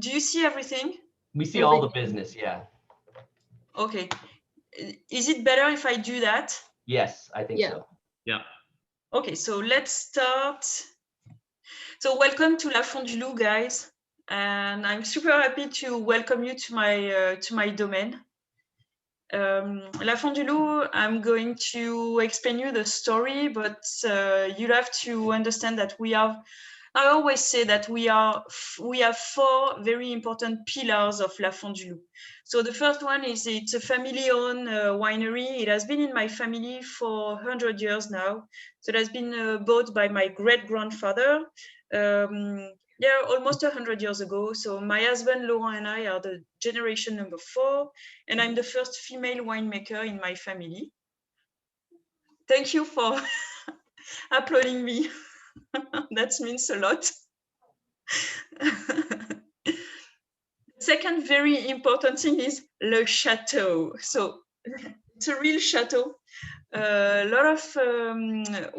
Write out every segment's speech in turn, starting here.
Do you see everything? We see all the business, yeah. Okay. Is it better if I do that? Yes, I think so. Yeah. Okay, so let's start. So welcome to La Fond du Loup, guys. And I'm super happy to welcome you to my domain. La Fond du Loup, I'm going to explain you the story, but you'll have to understand that I always say that we have four very important pillars of La Fond du Loup. So the first one is it's a family-owned winery. It has been in my family for 100 years now. So it has been bought by my great-grandfather. Yeah, almost 100 years ago. So my husband, Laurent, and I are the generation number 4, and I'm the first female winemaker in my family. Thank you for applauding me. That means a lot. Second very important thing is le chateau. So it's a real chateau. A lot of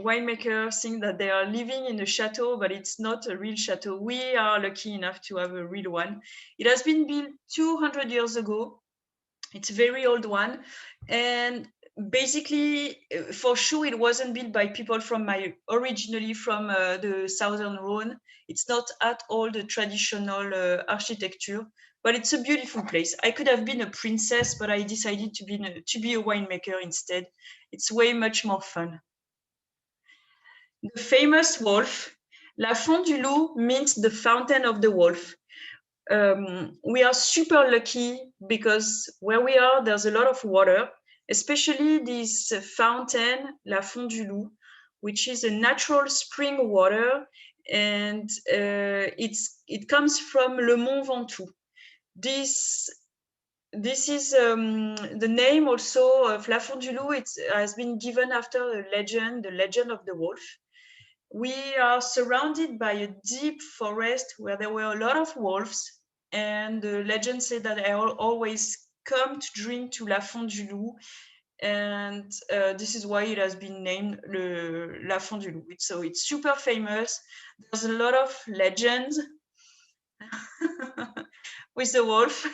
winemakers think that they are living in a chateau, but it's not a real chateau. We are lucky enough to have a real one. It has been built 200 years ago. It's a very old one. And basically, for sure, it wasn't built by people originally from the southern Rhone. It's not at all the traditional architecture, but it's a beautiful place. I could have been a princess, but I decided to be a winemaker instead. It's way much more fun. The famous wolf, La Fond du Loup, means the fountain of the wolf. We are super lucky because where we are, there's a lot of water, especially this fountain, La Fond du Loup, which is a natural spring water, and it comes from Le Mont Ventoux. This is the name also of La Fond du Loup. It has been given after the legend of the wolf. We are surrounded by a deep forest where there were a lot of wolves, and the legend said that they always come to drink to La Fond du Loup, and this is why it has been named La Fond du Loup. So it's super famous. There's a lot of legends with the wolf.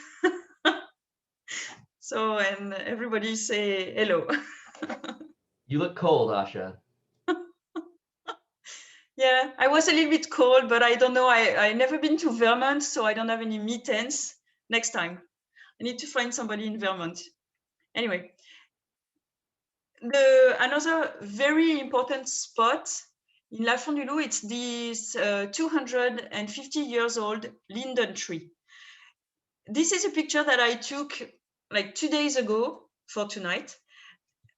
So, and everybody say hello. You look cold, Asha. Yeah, I was a little bit cold, but I don't know. I never been to Vermont, so I don't have any mittens. Next time, I need to find somebody in Vermont. Anyway, another very important spot in La Fond du Loup, it's this 250 years old linden tree. This is a picture that I took like 2 days ago for tonight.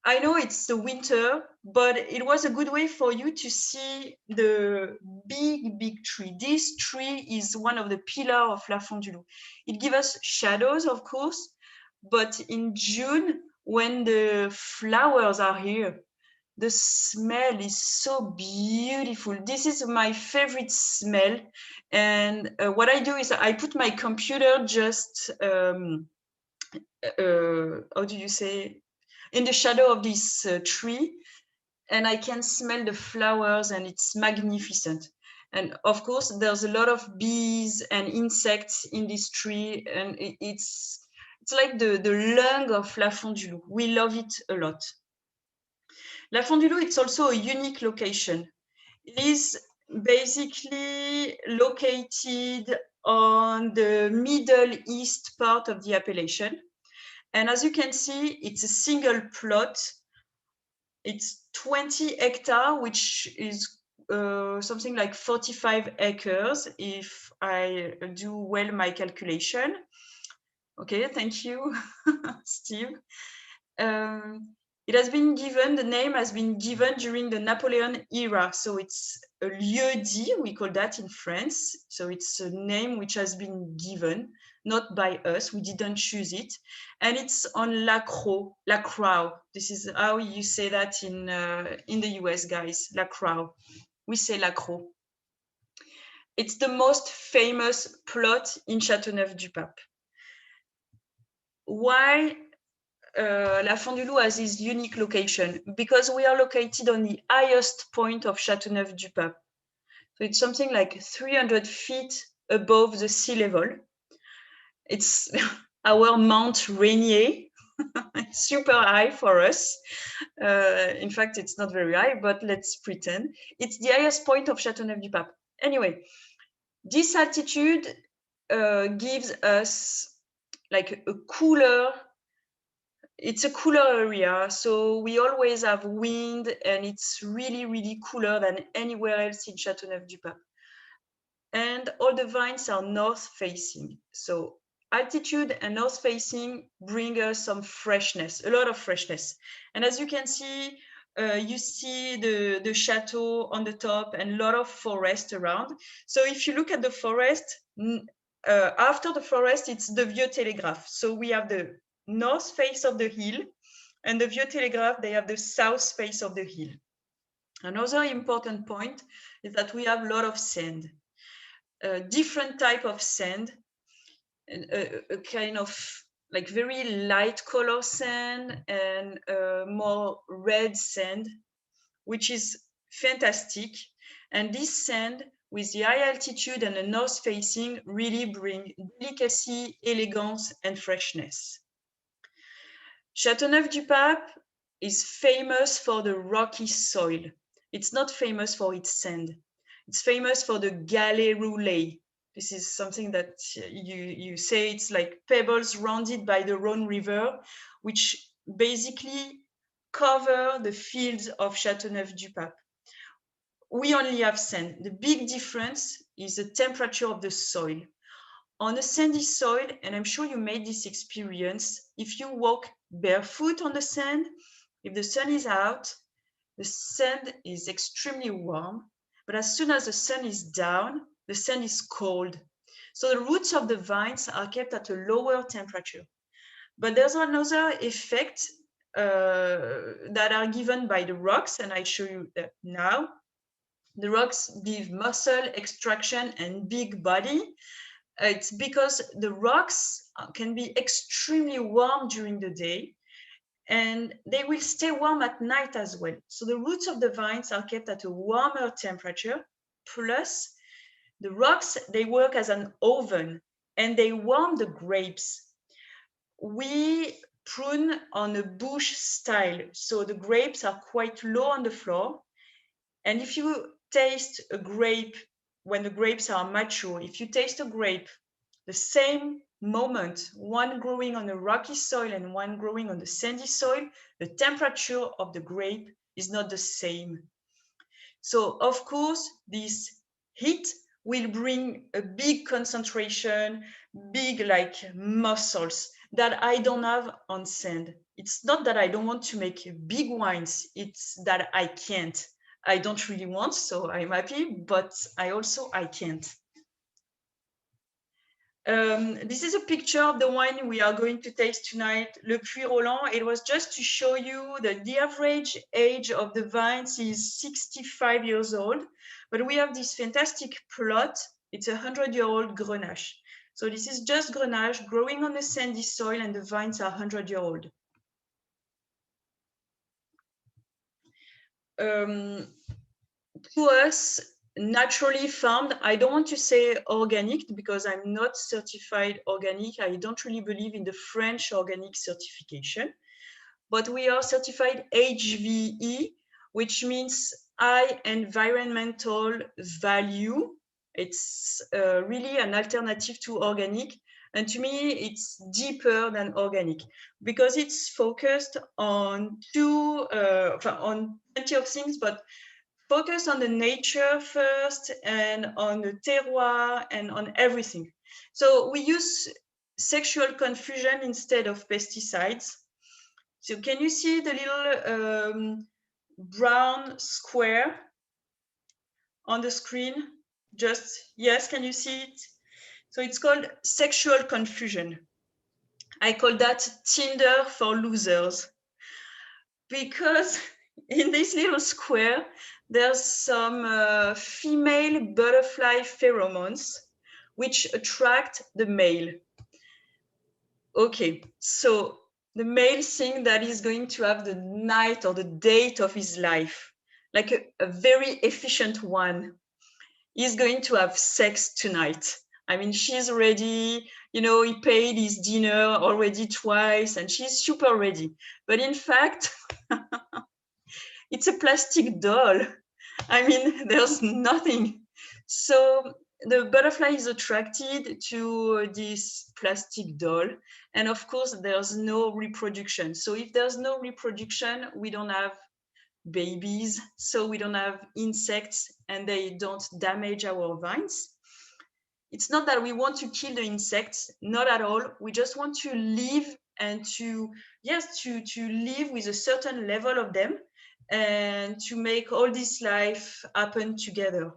I know it's the winter, but it was a good way for you to see the big tree. This tree is one of the pillars of La Fond du Loup. It gives us shadows, of course, but in June, when the flowers are here, the smell is so beautiful. This is my favorite smell. And what I do is I put my computer just, how do you say, in the shadow of this tree, and I can smell the flowers, and it's magnificent. And of course, there's a lot of bees and insects in this tree, and it's like the lung of La Fond du Loup. We love it a lot. La Fond du Loup, it's also a unique location. It is basically located on the middle east part of the appellation. And as you can see, it's a single plot. It's 20 hectares, which is something like 45 acres, if I do well my calculation. Okay, thank you, Steve. The name has been given during the Napoleon era. So it's a lieu-dit, we call that in France. So it's a name which has been given, not by us. We didn't choose it. And it's on La Croix. This is how you say that in the US, guys, La Croix. We say La Croix. It's the most famous plot in Châteauneuf-du-Pape. Why La Fond du Loup has this unique location? Because we are located on the highest point of Châteauneuf-du-Pape. So it's something like 300 feet above the sea level. It's our Mount Rainier. It's super high for us. In fact, it's not very high, but let's pretend. It's the highest point of Châteauneuf-du-Pape. Anyway, this altitude gives us like a cooler, it's a cooler area. So we always have wind, and it's really, really cooler than anywhere else in Châteauneuf-du-Pape. And all the vines are north facing. So altitude and north facing bring us some freshness, a lot of freshness. And as you can see, you see the chateau on the top and a lot of forest around. So if you look at the forest, after the forest, it's the Vieux-Télégraphe. So we have the north face of the hill, and the Vieux-Télégraphe, they have the south face of the hill. Another important point is that we have a lot of sand. Different type of sand, a kind of like very light color sand and more red sand, which is fantastic. And this sand with the high altitude and the north facing really bring delicacy, elegance, and freshness. Châteauneuf-du-Pape is famous for the rocky soil. It's not famous for its sand. It's famous for the galets roulés. This is something that you say it's like pebbles rounded by the Rhône River, which basically cover the fields of Châteauneuf-du-Pape. We only have sand. The big difference is the temperature of the soil. On a sandy soil, and I'm sure you made this experience, if you walk barefoot on the sand, if the sun is out, the sand is extremely warm. But as soon as the sun is down, the sand is cold. So the roots of the vines are kept at a lower temperature. But there's another effect that are given by the rocks, and I show you that now. The rocks give muscle extraction and big body. It's because the rocks can be extremely warm during the day, and they will stay warm at night as well. So the roots of the vines are kept at a warmer temperature, plus the rocks, they work as an oven and they warm the grapes. We prune on a bush style, so the grapes are quite low on the floor. And if you taste a grape when the grapes are mature, if you taste a grape the same moment, one growing on a rocky soil and one growing on the sandy soil, the temperature of the grape is not the same. So of course, this heat will bring a big concentration, big like muscles that I don't have on sand. It's not that I don't want to make big wines, it's that I can't. I don't really want, so I'm happy, but I can't. This is a picture of the wine we are going to taste tonight, Le Puy Rolland. It was just to show you that the average age of the vines is 65 years old, but we have this fantastic plot. It's a 100-year-old Grenache. So this is just Grenache growing on a sandy soil, and the vines are 100-year-old. To us, naturally farmed, I don't want to say organic because I'm not certified organic. I don't really believe in the French organic certification, but we are certified HVE, which means high environmental value. It's really an alternative to organic. And to me, it's deeper than organic because it's focused on on plenty of things, but focus on the nature first and on the terroir and on everything. So we use sexual confusion instead of pesticides. So can you see the little brown square on the screen? Just, yes, can you see it? So it's called sexual confusion. I call that Tinder for losers, because in this little square, there's some female butterfly pheromones which attract the male. Okay, so the male thinks that he's going to have the night or the date of his life, like a very efficient one. He's going to have sex tonight. I mean, she's ready, you know, he paid his dinner already twice and she's super ready. But in fact, it's a plastic doll. I mean, there's nothing. So the butterfly is attracted to this plastic doll. And of course, there's no reproduction. So if there's no reproduction, we don't have babies, so we don't have insects and they don't damage our vines. It's not that we want to kill the insects, not at all. We just want to live and to live with a certain level of them and to make all this life happen together.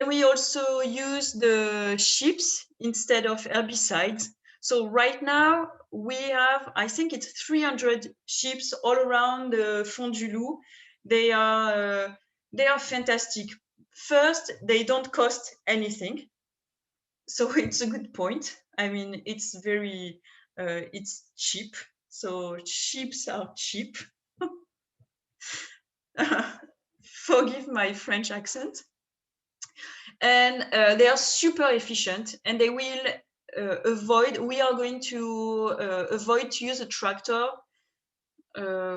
We also use the chips instead of herbicides. So right now we have, I think it's 300 chips all around the Fond du Loup. They are fantastic. First, they don't cost anything, so it's a good point. I mean, it's very, it's cheap. So chips are cheap. Forgive my French accent. And they are super efficient, and they will we are going to avoid to use a tractor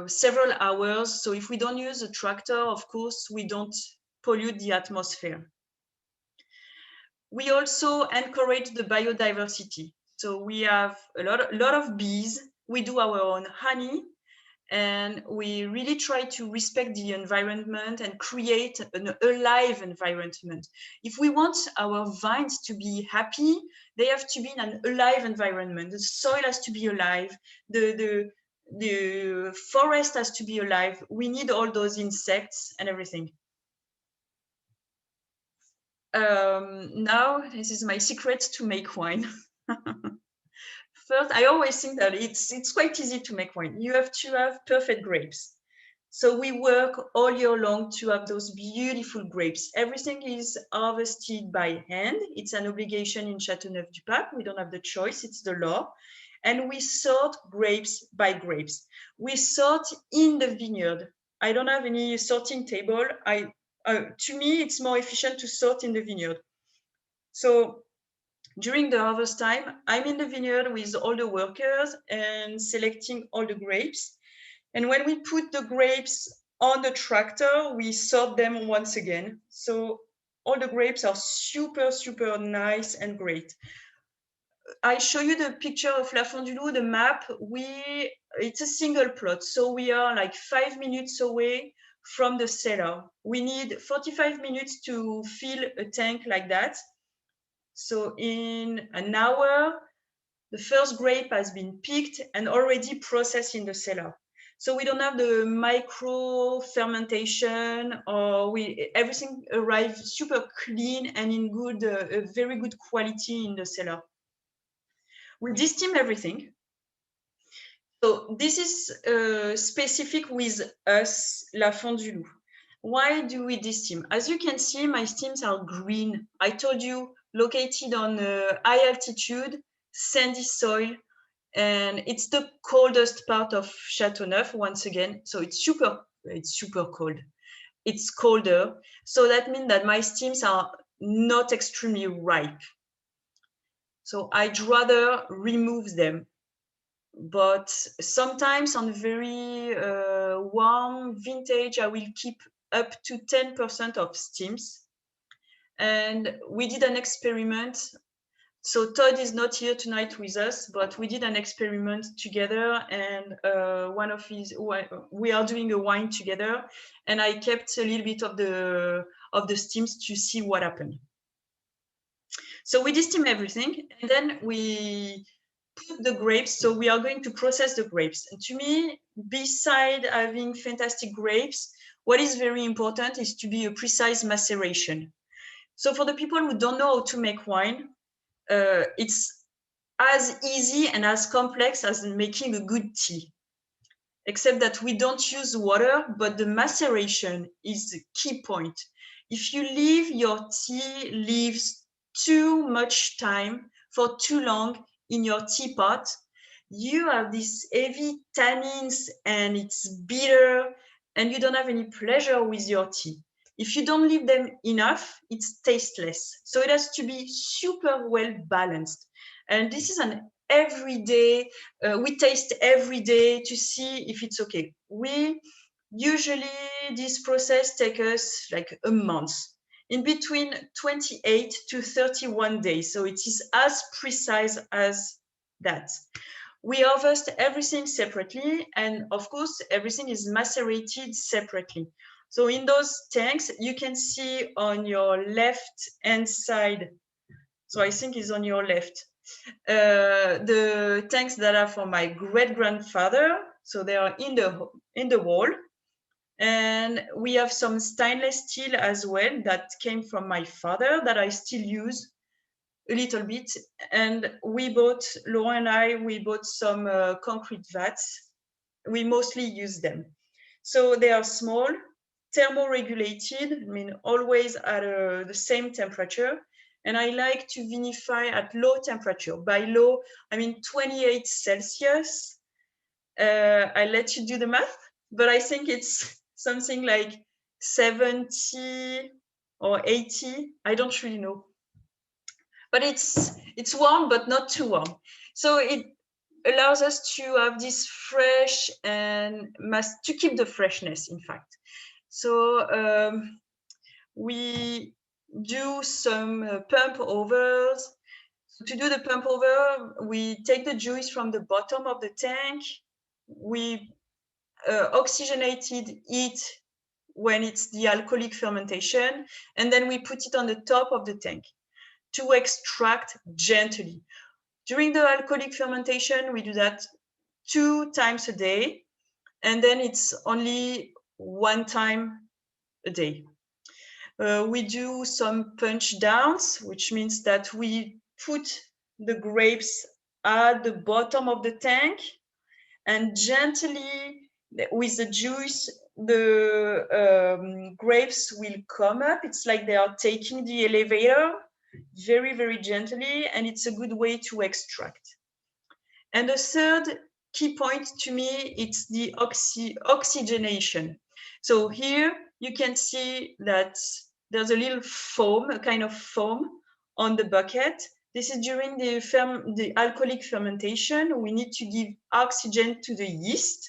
several hours. So if we don't use a tractor, of course, we don't pollute the atmosphere. We also encourage the biodiversity. So we have a lot of bees. We do our own honey, and we really try to respect the environment and create an alive environment. If we want our vines to be happy, they have to be in an alive environment. The soil has to be alive. The forest has to be alive. We need all those insects and everything. Now, this is my secret to make wine. First, I always think that it's quite easy to make wine. You have to have perfect grapes. So we work all year long to have those beautiful grapes. Everything is harvested by hand. It's an obligation in Châteauneuf-du-Pape. We don't have the choice, it's the law. And we sort grapes by grapes. We sort in the vineyard. I don't have any sorting table. To me, it's more efficient to sort in the vineyard. So during the harvest time, I'm in the vineyard with all the workers and selecting all the grapes. And when we put the grapes on the tractor, we sort them once again. So all the grapes are super, super nice and great. I show you the picture of La Fond du Loup, the map. It's a single plot. So we are like 5 minutes away from the cellar. We need 45 minutes to fill a tank like that. So in an hour, the first grape has been picked and already processed in the cellar. So we don't have the micro fermentation, or everything arrives super clean and in good, very good quality in the cellar. We desteam everything. So this is specific with us, La Fond du Loup. Why do we desteam? As you can see, my steams are green. I told you, located on high altitude, sandy soil, and it's the coldest part of Châteauneuf once again. So it's super cold. It's colder. So that means that my steams are not extremely ripe. So I'd rather remove them. But sometimes on very warm vintage, I will keep up to 10% of steams. And we did an experiment. So Todd is not here tonight with us, but we did an experiment together, and we are doing a wine together, and I kept a little bit of the steams to see what happened. So we desteam everything, and then we put the grapes. So we are going to process the grapes. And to me, beside having fantastic grapes, what is very important is to be a precise maceration. So for the people who don't know how to make wine, it's as easy and as complex as making a good tea, except that we don't use water, but the maceration is the key point. If you leave your tea leaves too much time for too long in your teapot, you have these heavy tannins and it's bitter and you don't have any pleasure with your tea. If you don't leave them enough, it's tasteless. So it has to be super well balanced. And this is an everyday, we taste every day to see if it's okay. We usually, this process takes us like a month, in between 28 to 31 days. So it is as precise as that. We harvest everything separately, and of course, everything is macerated separately. So in those tanks, you can see on your left hand side, so I think it's on your left, the tanks that are for my great-grandfather. So they are in the wall. And we have some stainless steel as well that came from my father that I still use a little bit. And we bought, Laurent and I, we bought some concrete vats. We mostly use them. So they are small, thermoregulated, I mean, always at the same temperature. And I like to vinify at low temperature. By low, I mean 28 Celsius. I let you do the math, but I think it's something like 70 or 80. I don't really know. But it's warm, but not too warm. So it allows us to have this fresh and to keep the freshness, in fact. So we do some pump overs. So to do the pump over, we take the juice from the bottom of the tank. We oxygenated it when it's the alcoholic fermentation, and then we put it on the top of the tank to extract gently. During the alcoholic fermentation, we do that 2 times a day, and then it's only 1 time a day. We do some punch downs, which means that we put the grapes at the bottom of the tank, and gently, with the juice, the grapes will come up. It's like they are taking the elevator very, very gently, and it's a good way to extract. And the third key point to me, it's the oxygenation. So here you can see that there's a little foam, a kind of foam on the bucket. This is during the alcoholic fermentation. We need to give oxygen to the yeast,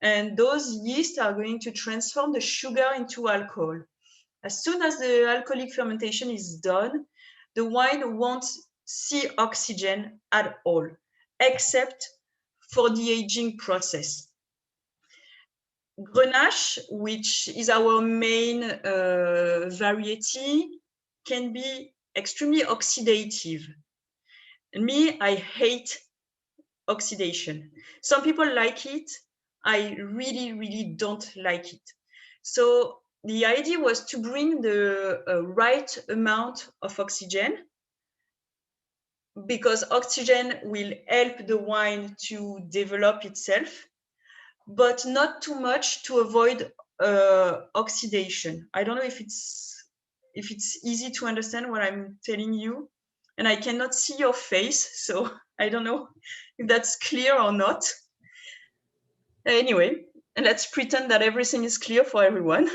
and those yeast are going to transform the sugar into alcohol. As soon as the alcoholic fermentation is done, the wine won't see oxygen at all, except for the aging process. Grenache, which is our main variety, can be extremely oxidative. And me, I hate oxidation. Some people like it. I really, really don't like it. So the idea was to bring the right amount of oxygen, because oxygen will help the wine to develop itself, but not too much to avoid oxidation. I don't know if it's easy to understand what I'm telling you, and I cannot see your face, so I don't know if that's clear or not. Anyway, let's pretend that everything is clear for everyone.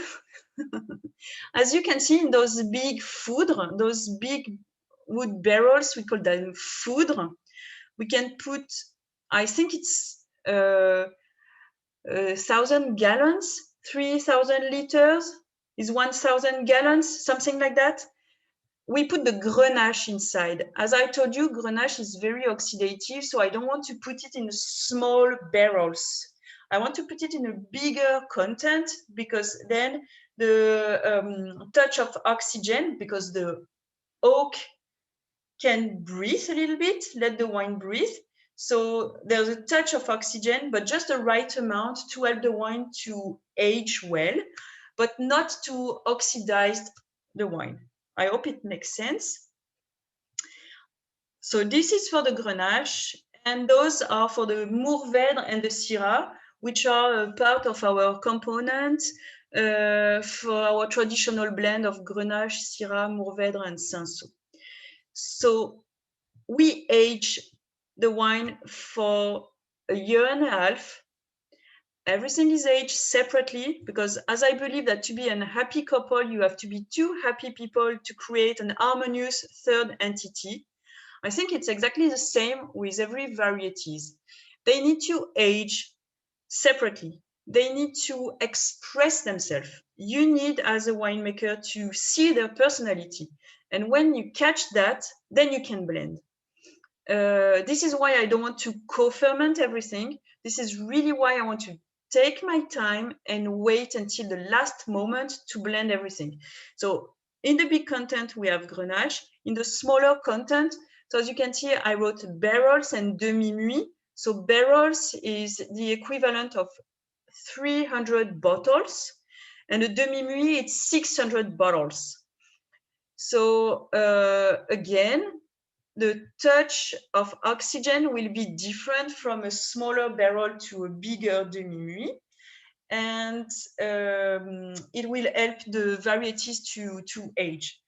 As you can see in those big foudres, those big wood barrels, we call them foudres, we can put, I think it's 1,000 gallons, 3,000 liters is 1,000 gallons, something like that. We put the Grenache inside. As I told you, Grenache is very oxidative, so I don't want to put it in small barrels. I want to put it in a bigger content, because then the touch of oxygen, because the oak can breathe a little bit, let the wine breathe. So there's a touch of oxygen, but just the right amount to help the wine to age well, but not to oxidize the wine. I hope it makes sense. So this is for the Grenache, and those are for the Mourvèdre and the Syrah, which are a part of our component for our traditional blend of Grenache, Syrah, Mourvèdre, and Cinsault. So we age the wine for 1.5 years, everything is aged separately, because as I believe that to be an happy couple, you have to be two happy people to create an harmonious third entity. I think it's exactly the same with every varieties. They need to age separately. They need to express themselves. You need, as a winemaker, to see their personality. And when you catch that, then you can blend. This is why I don't want to co-ferment everything. This is really why I want to take my time and wait until the last moment to blend everything. So in the big content, we have Grenache. In the smaller content, so as you can see, I wrote barrels and demi-muit. So barrels is the equivalent of 300 bottles, and a demi-muit, it's 600 bottles. So again, the touch of oxygen will be different from a smaller barrel to a bigger demi-muit, and it will help the varieties to age.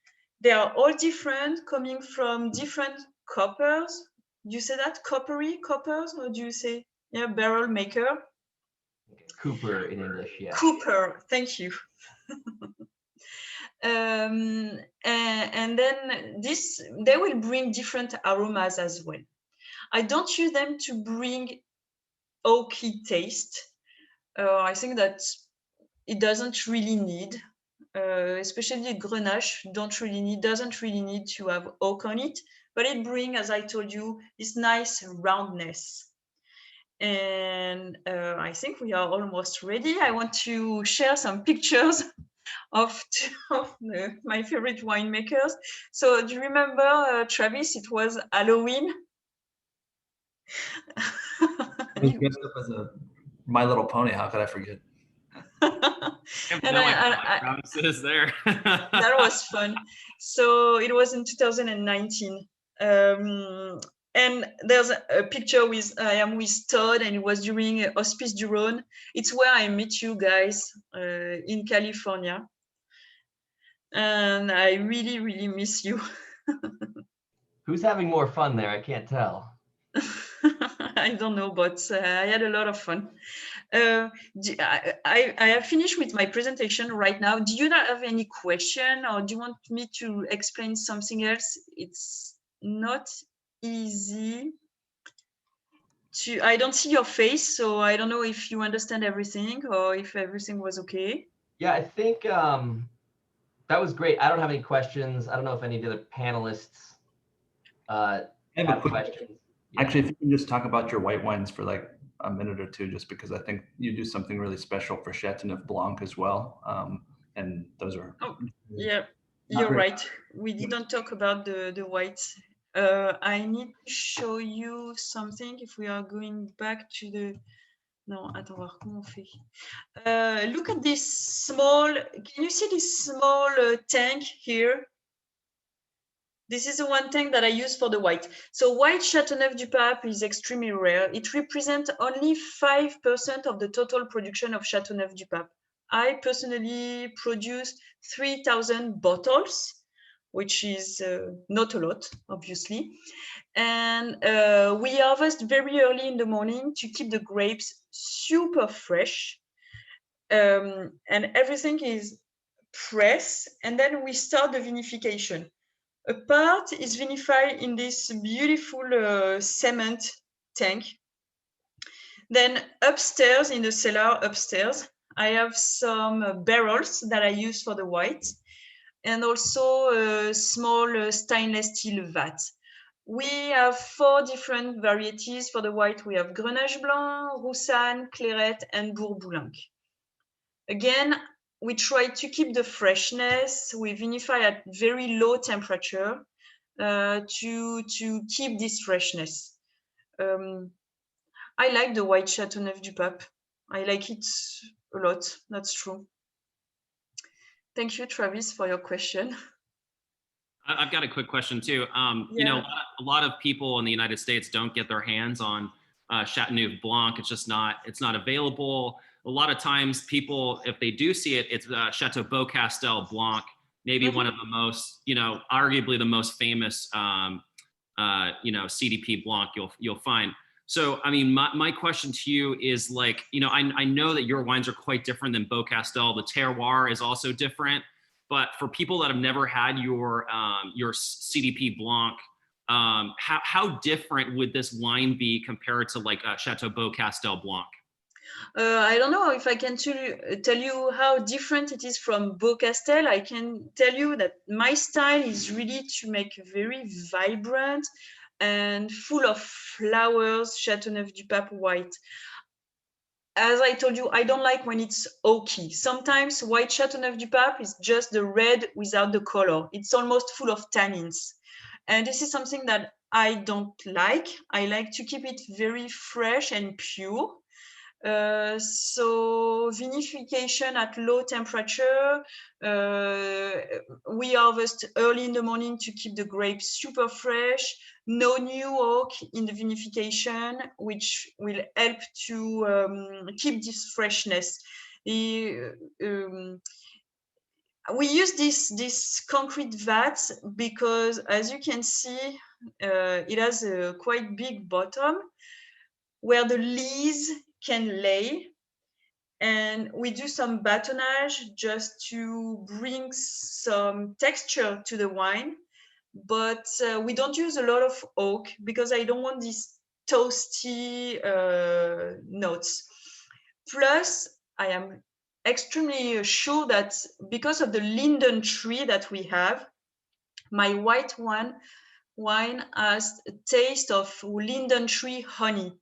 They are all different, coming from different coppers. Do you say that? Coppers? Or do you say, yeah, barrel maker? Cooper in English, yeah. Cooper, thank you. And then they will bring different aromas as well. I don't use them to bring oaky taste. I think that it doesn't really need, especially Grenache doesn't really need to have oak on it, but it brings, as I told you, this nice roundness. And I think we are almost ready. I want to share some pictures of my favorite winemakers. So do you remember, Travis, it was Halloween? I was dressed up as a My Little Pony. How could I forget? Travis is there. That was fun. So it was in 2019. And there's a picture with I am with Todd, and it was during Hospice du Rhône. It's where I met you guys in California. And I really, really miss you. Who's having more fun there? I can't tell. I don't know, but I had a lot of fun. I have finished with my presentation right now. Do you not have any question, or do you want me to explain something else? It's not easy to, I don't see your face, so I don't know if you understand everything or if everything was okay. Yeah, I think that was great. I don't have any questions. I don't know if any of the other panelists have questions. Yeah. Actually, if you can just talk about your white wines for like a minute or two, just because I think you do something really special for Châteauneuf as well. And those are... Oh, yeah, you're right. We didn't talk about the whites. I need to show you something if we are going back to the... No, attends, voir comment on fait. Look at this small... Can you see this small tank here? This is the one tank that I use for the white. So white Châteauneuf-du-Pape is extremely rare. It represents only 5% of the total production of Châteauneuf-du-Pape. I personally produce 3,000 bottles, which is not a lot, obviously. And we harvest very early in the morning to keep the grapes super fresh. And everything is pressed, and then we start the vinification. A part is vinified in this beautiful cement tank. Then upstairs, in the cellar upstairs, I have some barrels that I use for the white, and also a small stainless steel vat. We have 4 different varieties for the white. We have Grenache Blanc, Roussanne, Clairette, and Bourboulenc. Again, we try to keep the freshness. We vinify at very low temperature to keep this freshness. I like the white Châteauneuf-du-Pape. I like it a lot, that's true. Thank you, Travis, for your question. I've got a quick question too. You know, a lot of people in the United States don't get their hands on Châteauneuf Blanc. It's just not available. A lot of times people, if they do see it, it's Chateau Beaucastel Blanc, maybe one of the most, you know, arguably the most famous, you know, CDP Blanc you'll find. So, I mean, my question to you is like, you know, I know that your wines are quite different than Beaucastel. The terroir is also different, but for people that have never had your CDP Blanc, how different would this wine be compared to like a Chateau Beaucastel Blanc? I don't know if I can tell you how different it is from Beaucastel. I can tell you that my style is really to make very vibrant and full of flowers Châteauneuf-du-Pape white. As I told you, I don't like when it's oaky. Sometimes white Châteauneuf-du-Pape is just the red without the color. It's almost full of tannins. And this is something that I don't like. I like to keep it very fresh and pure. So vinification at low temperature. We harvest early in the morning to keep the grapes super fresh. No new oak in the vinification, which will help to keep this freshness. We use this concrete vat because, as you can see, it has a quite big bottom where the lees can lay, and we do some batonnage just to bring some texture to the wine, but we don't use a lot of oak because I don't want these toasty notes. Plus, I am extremely sure that because of the linden tree that we have, my white wine has a taste of linden tree honey.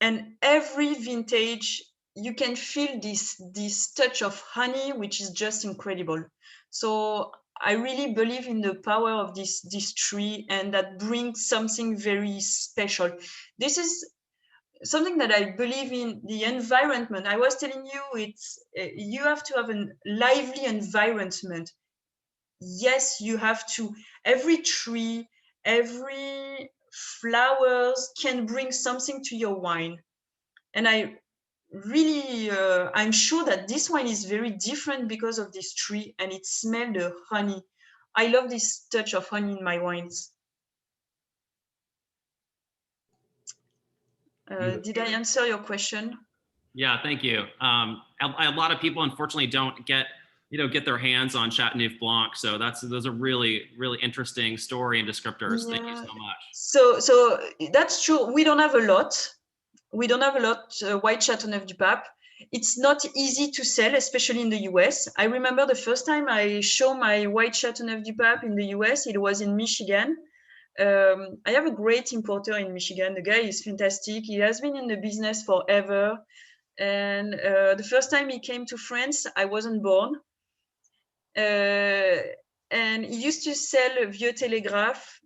And every vintage, you can feel this touch of honey, which is just incredible. So I really believe in the power of this tree, and that brings something very special. This is something that I believe in, the environment. I was telling you, it's you have to have a lively environment. Yes, you have to. Every tree, every flowers can bring something to your wine. And I really, I'm sure that this wine is very different because of this tree, and it smells the honey. I love this touch of honey in my wines. Did I answer your question? Yeah, thank you. A lot of people unfortunately don't get their hands on Châteauneuf Blanc, so those are really interesting story and descriptors. Yeah. Thank you so much. So that's true. We don't have a lot. We don't have a lot white Châteauneuf-du-Pape. It's not easy to sell, especially in the US. I remember the first time I showed my white Châteauneuf-du-Pape in the US, it was in Michigan. I have a great importer in Michigan. The guy is fantastic. He has been in the business forever. And the first time he came to France, I wasn't born. And he used to sell Vieux Telegraph.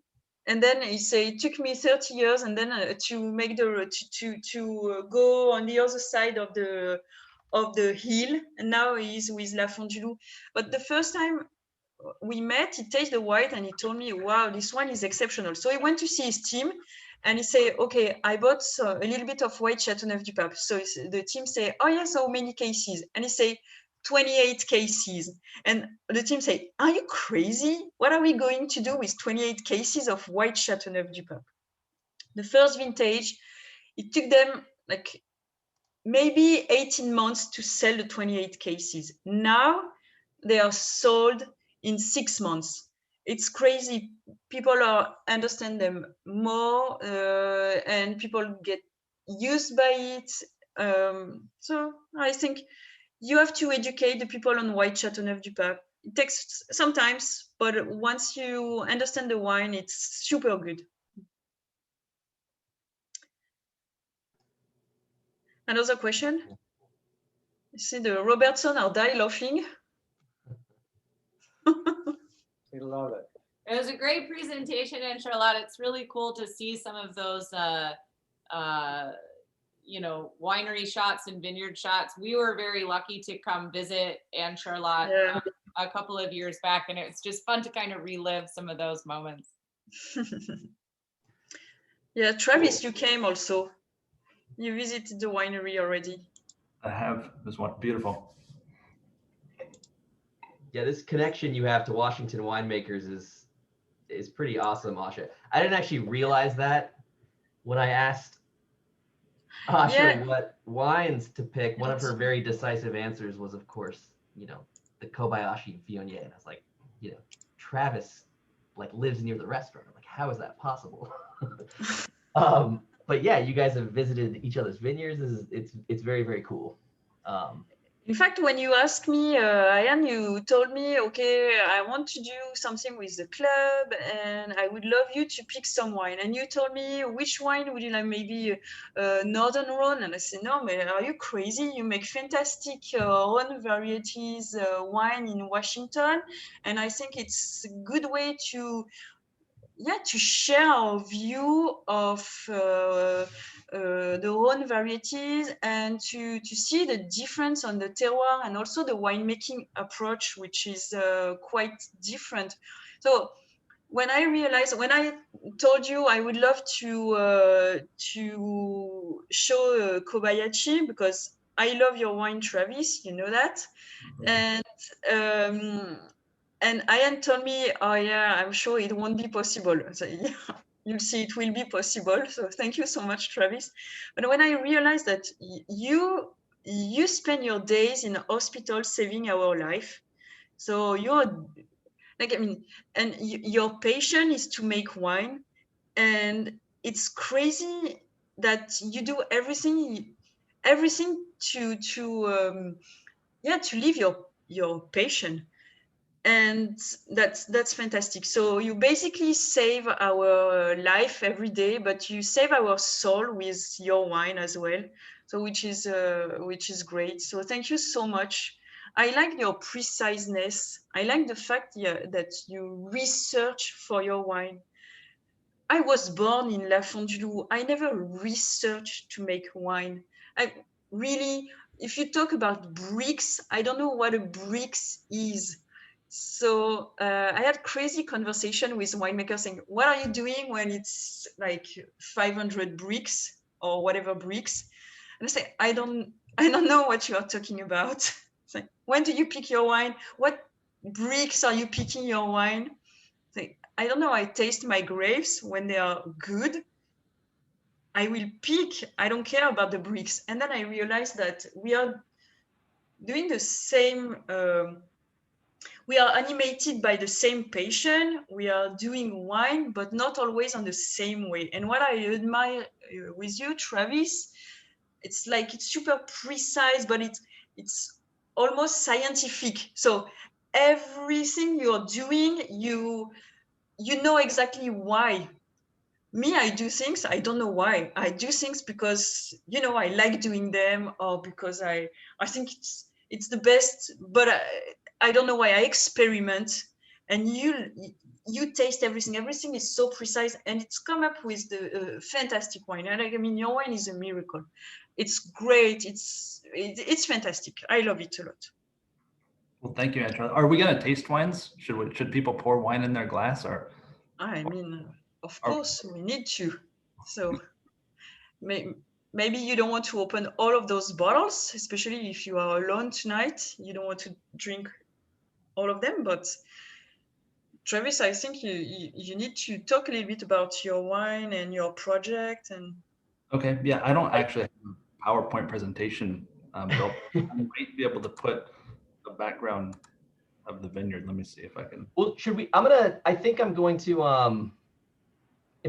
And then he said, it took me 30 years and then to make to go on the other side of the hill. And now he's with La Font du Loup. But the first time we met, he tasted the white and he told me, wow, this one is exceptional. So he went to see his team and he said, okay, I bought a little bit of white Châteauneuf-du-Pape. So the team say, oh yes, how many cases? And he say, 28 cases. And the team say, are you crazy? What are we going to do with 28 cases of white Châteauneuf-du-Pape? The first vintage, it took them like maybe 18 months to sell the 28 cases. Now they are sold in 6 months. It's crazy. People understand them more and people get used by it. So I think you have to educate the people on white Châteauneuf-du-Pape. It takes sometimes, but once you understand the wine, it's super good. Another question? You see the Robertson are die laughing. We love it. It was a great presentation, and Charlotte, it's really cool to see some of those winery shots and vineyard shots. We were very lucky to come visit Anne Charlotte a couple of years back, and it's just fun to kind of relive some of those moments. Yeah, Travis, you came also. You visited the winery already. I have. It was beautiful. Yeah, this connection you have to Washington winemakers is pretty awesome, Asha. I didn't actually realize that when I asked Asha Yeah. what wines to pick, one of her That's- very decisive answers was, of course, you know, the Kobayashi Viognier. And I was like, you know, Travis like lives near the restaurant. I'm like, how is that possible? But yeah, you guys have visited each other's vineyards. It's very, very cool. In fact, when you asked me, Ian, you told me, okay, I want to do something with the club and I would love you to pick some wine. And you told me, which wine would you like? Maybe Northern Rhone? And I said, no, man, are you crazy? You make fantastic Rhone varieties wine in Washington. And I think it's a good way to share our view of the Rhone varieties and to see the difference on the terroir and also the winemaking approach, which is quite different. So when I told you I would love to show Kobayashi, because I love your wine, Travis, you know that. And Ian told me, oh yeah, I'm sure it won't be possible. So, yeah, you'll see it will be possible. So thank you so much, Travis. But when I realized that you spend your days in a hospital saving our life, so you're like, I mean, and your passion is to make wine, and it's crazy that you do everything to live your passion. And that's fantastic. So you basically save our life every day, but you save our soul with your wine as well. So which is great. So thank you so much. I like your preciseness. I like the fact that you research for your wine. I was born in La Fondue. I never researched to make wine. I really, if you talk about bricks, I don't know what a bricks is. So I had crazy conversation with winemakers saying, what are you doing when it's like 500 bricks or whatever bricks? And I say, I don't know what you are talking about. It's like, when do you pick your wine? What bricks are you picking your wine? I don't know. I taste my grapes when they are good. I will pick. I don't care about the bricks. And then I realized that we are doing the same. We are animated by the same passion. We are doing wine, but not always on the same way. And what I admire with you, Travis, it's like it's super precise, but it's almost scientific. So everything you're doing, you know exactly why. Me, I do things, I don't know why. I do things because, I like doing them, or because I think it's the best, but I don't know why. I experiment, and you taste everything. Everything is so precise, and it's come up with the fantastic wine. And I mean, your wine is a miracle. It's great. It's fantastic. I love it a lot. Well, thank you, Angela. Are we gonna taste wines? Should people pour wine in their glass, or? I mean, of course, we need to. So maybe you don't want to open all of those bottles, especially if you are alone tonight. You don't want to drink all of them. But Travis, I think you need to talk a little bit about your wine and your project. And Okay, yeah, I don't actually have a PowerPoint presentation built. I might be able to put a background of the vineyard. Let me see if I can. Well, I think I'm going to,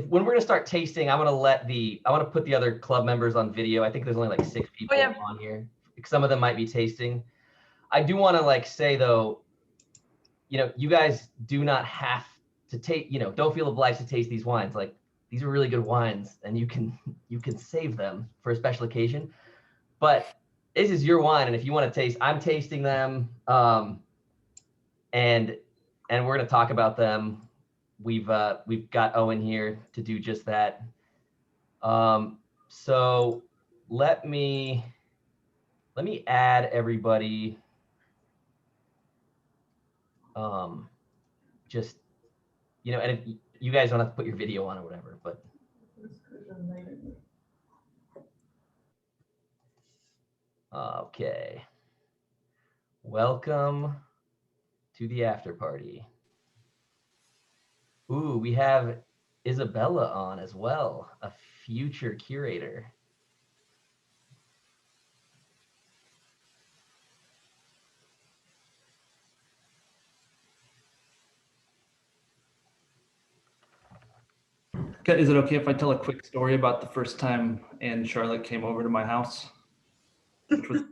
when we're gonna start tasting, I want to put the other club members on video. I think there's only like 6 people on here. Some of them might be tasting. I do want to say though, you guys do not have to taste, don't feel obliged to taste these wines. Like, these are really good wines, and you can save them for a special occasion. But this is your wine, and if you want to taste, I'm tasting them, and we're gonna talk about them. We've got Owen here to do just that. So let me add everybody. Just, and if you guys don't have to put your video on or whatever, but. Okay. Welcome to the after party. Ooh, we have Isabella on as well, a future curator. Is it okay if I tell a quick story about the first time Anne Charlotte came over to my house? Which was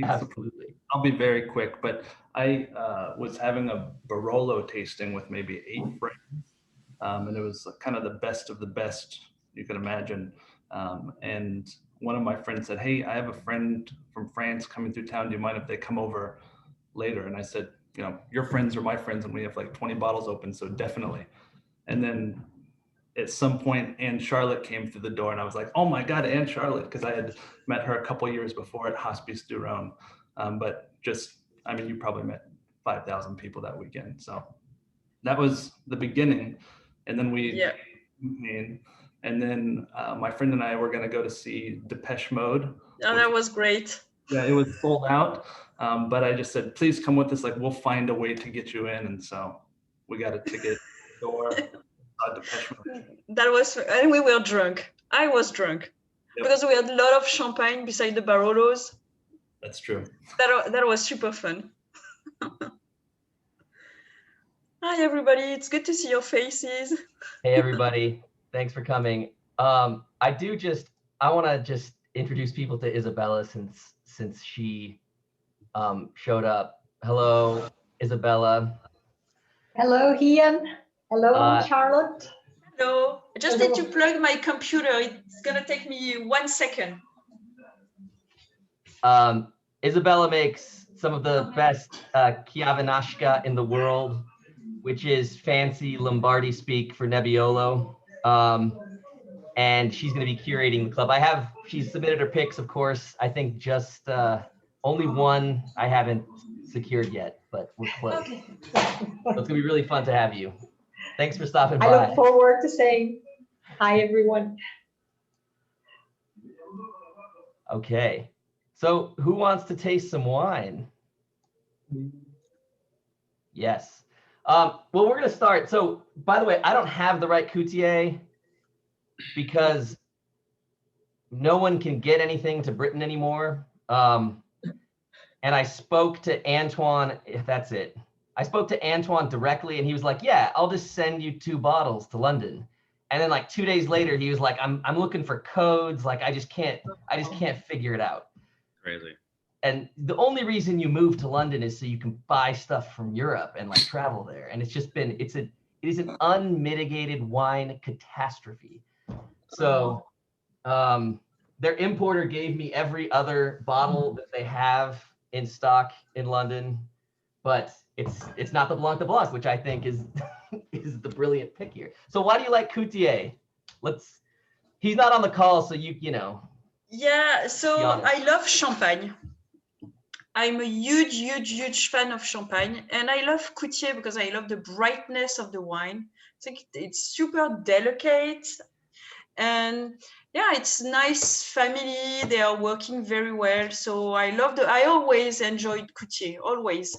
Absolutely. I'll be very quick, but I was having a Barolo tasting with maybe 8 friends, and it was kind of the best of the best you could imagine. And one of my friends said, "Hey, I have a friend from France coming through town. Do you mind if they come over later?" And I said, "You know, your friends are my friends, and we have like 20 bottles open, so definitely." And then at some point, Anne Charlotte came through the door, and I was like, "Oh my God, Anne Charlotte," because I had met her a couple years before at Hospice du Rhône. But just, I mean, you probably met 5,000 people that weekend. So that was the beginning. And then and then my friend and I were going to go to see Depeche Mode. Oh, that was great. Yeah, it was sold out. But I just said, "Please come with us. Like, we'll find a way to get you in." And so we got a ticket door. That was, and we were drunk. I was drunk. Yep. Because we had a lot of champagne beside the Barolos. That's true. That was super fun. Hi everybody, it's good to see your faces. Hey everybody, thanks for coming. I want to just introduce people to Isabella since she showed up. Hello, Isabella. Hello, Ian. Hello, Charlotte. Hello. I just need to plug my computer. It's gonna take me 1 second. Isabella makes some of the best Chiavenashka in the world, which is fancy Lombardy speak for Nebbiolo. And she's going to be curating the club. She's submitted her picks, of course. I think just only one I haven't secured yet, but we're close. Okay. So it's going to be really fun to have you. Thanks for stopping by. I look forward to saying hi, everyone. Okay. So who wants to taste some wine? Yes. Well, we're going to start. So, by the way, I don't have the right Coutier because no one can get anything to Britain anymore. And I spoke to Antoine, that's it. I spoke to Antoine directly and he was like, "Yeah, I'll just send you 2 bottles to London." And then like 2 days later, he was like, I'm looking for codes. Like, I just can't figure it out. Crazy. And the only reason you move to London is so you can buy stuff from Europe and like travel there. And it's just been, it is an unmitigated wine catastrophe. So their importer gave me every other bottle that they have in stock in London, but it's not the Blanc de Blanc, which I think is is the brilliant pick here. So why do you like Coutier? He's not on the call, so you know. Yeah, so I love champagne. I'm a huge fan of champagne, and I love Coutier because I love the brightness of the wine. I think it's super delicate, and yeah, it's nice family. They are working very well, so I always enjoyed Coutier, always.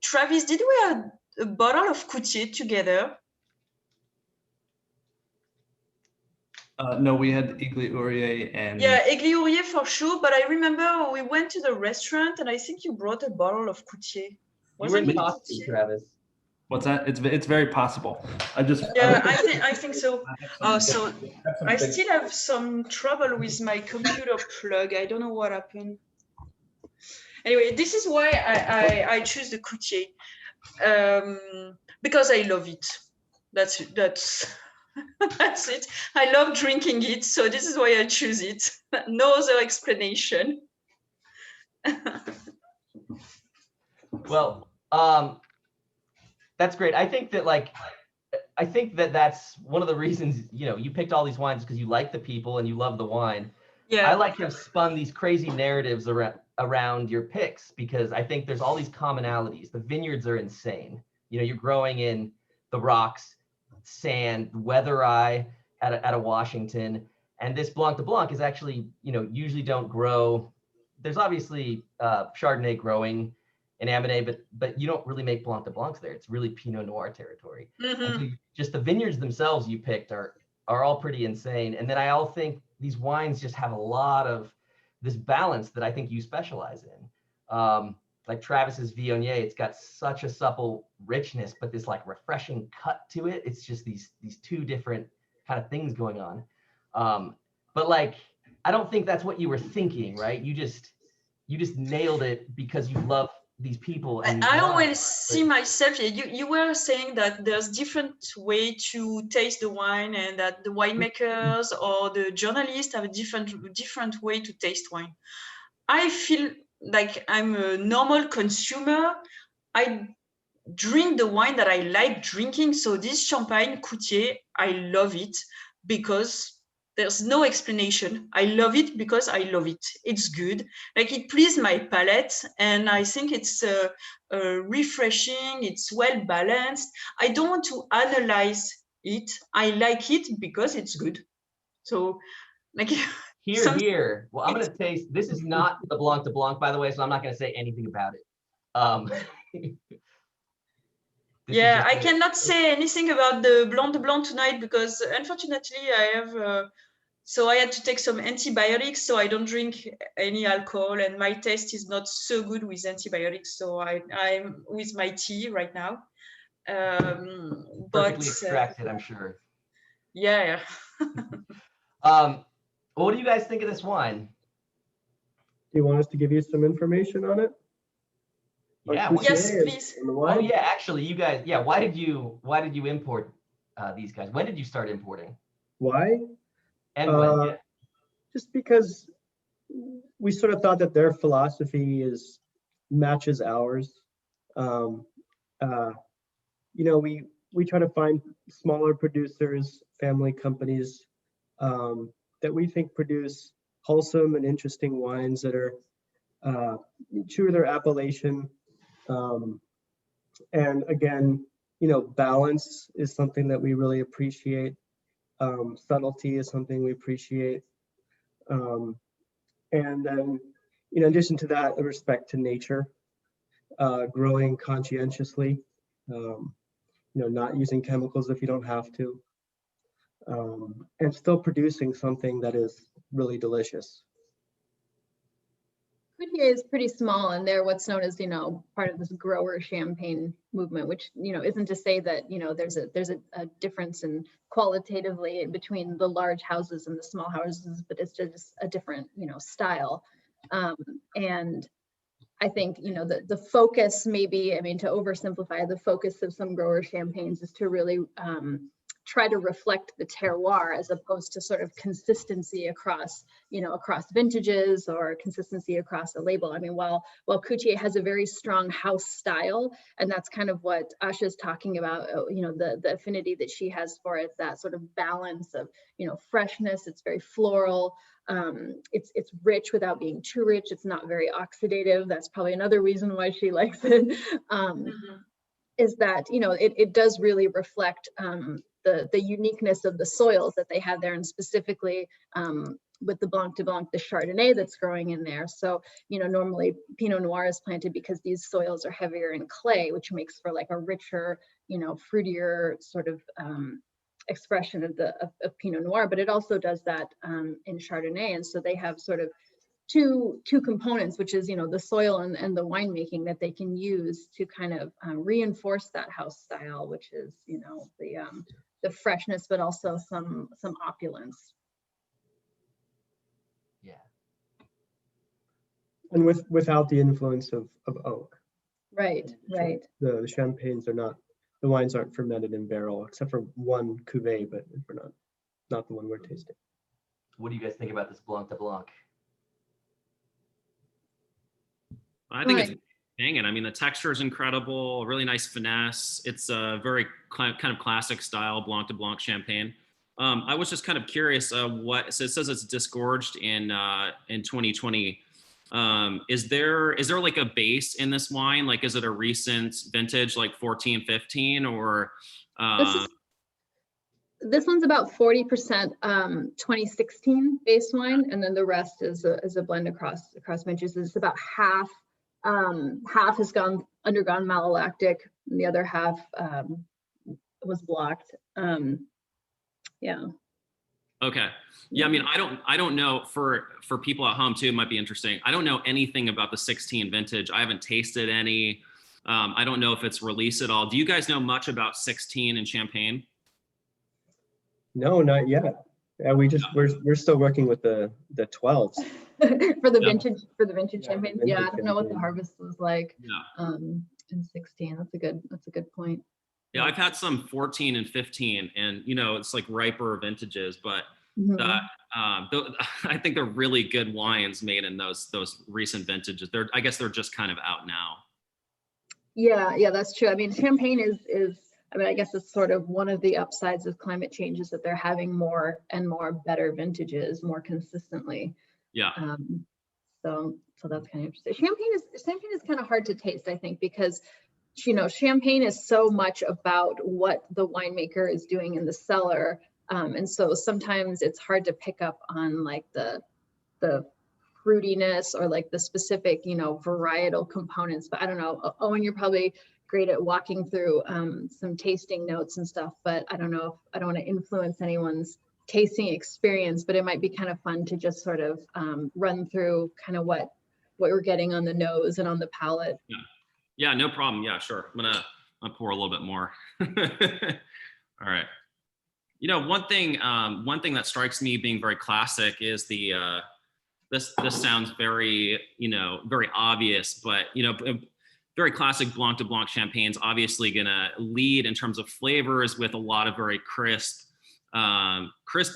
Travis, did we have a bottle of Coutier together? No, we had Aigli Ourier and... Yeah, Aigli Ourier for sure, but I remember we went to the restaurant and I think you brought a bottle of Coutier. Wasn't it Coutier, Travis? What's that? It's very possible. I think so. So I still have some trouble with my computer plug. I don't know what happened. Anyway, this is why I choose the Coutier, because I love it. That's that's it. I love drinking it, so this is why I choose it. No other explanation. Well, that's great. I think that that's one of the reasons, you know, you picked all these wines because you like the people and you love the wine. Yeah. I like to have spun these crazy narratives around your picks because I think there's all these commonalities. The vineyards are insane. You know, you're growing in the rocks, sand, WeatherEye at a Washington, and this Blanc de Blanc is actually, you know, usually don't grow. There's obviously Chardonnay growing and Amenet, but you don't really make Blanc de Blancs there. It's really Pinot Noir territory. And so just the vineyards themselves you picked are all pretty insane. And then I all think these wines just have a lot of this balance that I think you specialize in. Like Travis's Viognier, it's got such a supple richness, but this like refreshing cut to it. It's just these two different kind of things going on. But like, I don't think that's what you were thinking, right? You just nailed it because you love these people. And I always see myself, you were saying that there's different way to taste the wine, and that the winemakers or the journalists have a different way to taste wine. I feel like I'm a normal consumer. I drink the wine that I like drinking. So this Champagne Coutier, I love it because there's no explanation. I love it because I love it. It's good. Like, it pleases my palate, and I think it's refreshing. It's well balanced. I don't want to analyze it. I like it because it's good. So, like, here. Well, I'm gonna taste. This is not the Blanc de Blanc, by the way, so I'm not gonna say anything about it. Yeah, I cannot say anything about the Blanc de Blanc tonight because unfortunately I have. So I had to take some antibiotics, so I don't drink any alcohol, and my taste is not so good with antibiotics. So I'm with my tea right now. Perfectly extracted, I'm sure. Yeah. What do you guys think of this wine? Do you want us to give you some information on it? Yeah. Yes, please. Oh yeah, actually, you guys. Yeah. Why did you import these guys? When did you start importing? Why? And when? Yeah. Just because we sort of thought that their philosophy matches ours. You know, we try to find smaller producers, family companies that we think produce wholesome and interesting wines that are true to their appellation. And again, you know, balance is something that we really appreciate. Subtlety is something we appreciate. And then, in addition to that, a respect to nature, growing conscientiously, not using chemicals if you don't have to, and still producing something that is really delicious. Coutier is pretty small, and they're what's known as, part of this grower champagne movement, which, isn't to say that, there's a difference in qualitatively between the large houses and the small houses, but it's just a different, style. And I think, the focus maybe, to oversimplify, the focus of some grower champagnes is to really try to reflect the terroir as opposed to sort of consistency across vintages or consistency across a label. While Coutier has a very strong house style, and that's kind of what Asha is talking about, the affinity that she has for it, that sort of balance of, freshness. It's very floral. It's rich without being too rich. It's not very oxidative. That's probably another reason why she likes it. Is that, it does really reflect the uniqueness of the soils that they have there, and specifically with the Blanc de Blanc, the Chardonnay that's growing in there. So, normally Pinot Noir is planted because these soils are heavier in clay, which makes for like a richer, fruitier sort of expression of Pinot Noir, but it also does that in Chardonnay. And so they have sort of two components, which is, the soil and the winemaking that they can use to kind of reinforce that house style, which is, the freshness, but also some opulence. Yeah. And without the influence of oak. Right, right. The champagnes the wines aren't fermented in barrel, except for one cuvee, but we're not the one we're tasting. What do you guys think about this Blanc de Blanc? I think it's banging. The texture is incredible, really nice finesse. It's a very kind of classic style Blanc de Blanc champagne. I was just kind of curious so it says it's disgorged in 2020. Is there like a base in this wine? Like, is it a recent vintage, like 14, 15, or? This one's about 40% 2016 base wine, and then the rest is a blend across vintages. It's about half half has undergone malolactic, and the other half was blocked. Yeah. Okay. Yeah, I mean, I don't know, for people at home too, it might be interesting. I don't know anything about the 16 vintage. I haven't tasted any. I don't know if it's released at all. Do you guys know much about 16 in Champagne? No, not yet. Yeah, we're still working with the 12s. for the vintage champagne. Yeah, I don't know what the champagne. harvest was like. Yeah. In 16. That's a good point. Yeah, I've had some 14 and 15, and it's like riper vintages, but I think they're really good wines made in those recent vintages. I guess they're just kind of out now. Yeah, that's true. I mean, Champagne is I mean, I guess it's sort of one of the upsides of climate change is that they're having more and more better vintages more consistently. Yeah. So that's kind of interesting. Champagne is kind of hard to taste, I think, because Champagne is so much about what the winemaker is doing in the cellar, and so sometimes it's hard to pick up on like the fruitiness or like the specific varietal components. But I don't know, Owen, you're probably great at walking through some tasting notes and stuff, but I don't know if I don't want to influence anyone's tasting experience, but it might be kind of fun to just sort of run through kind of what we're getting on the nose and on the palate. Yeah, no problem. Yeah, sure. I'm gonna pour a little bit more. All right. One thing that strikes me being very classic is the this sounds very very obvious, but very classic Blanc de Blanc champagne's obviously gonna lead in terms of flavors with a lot of very crisp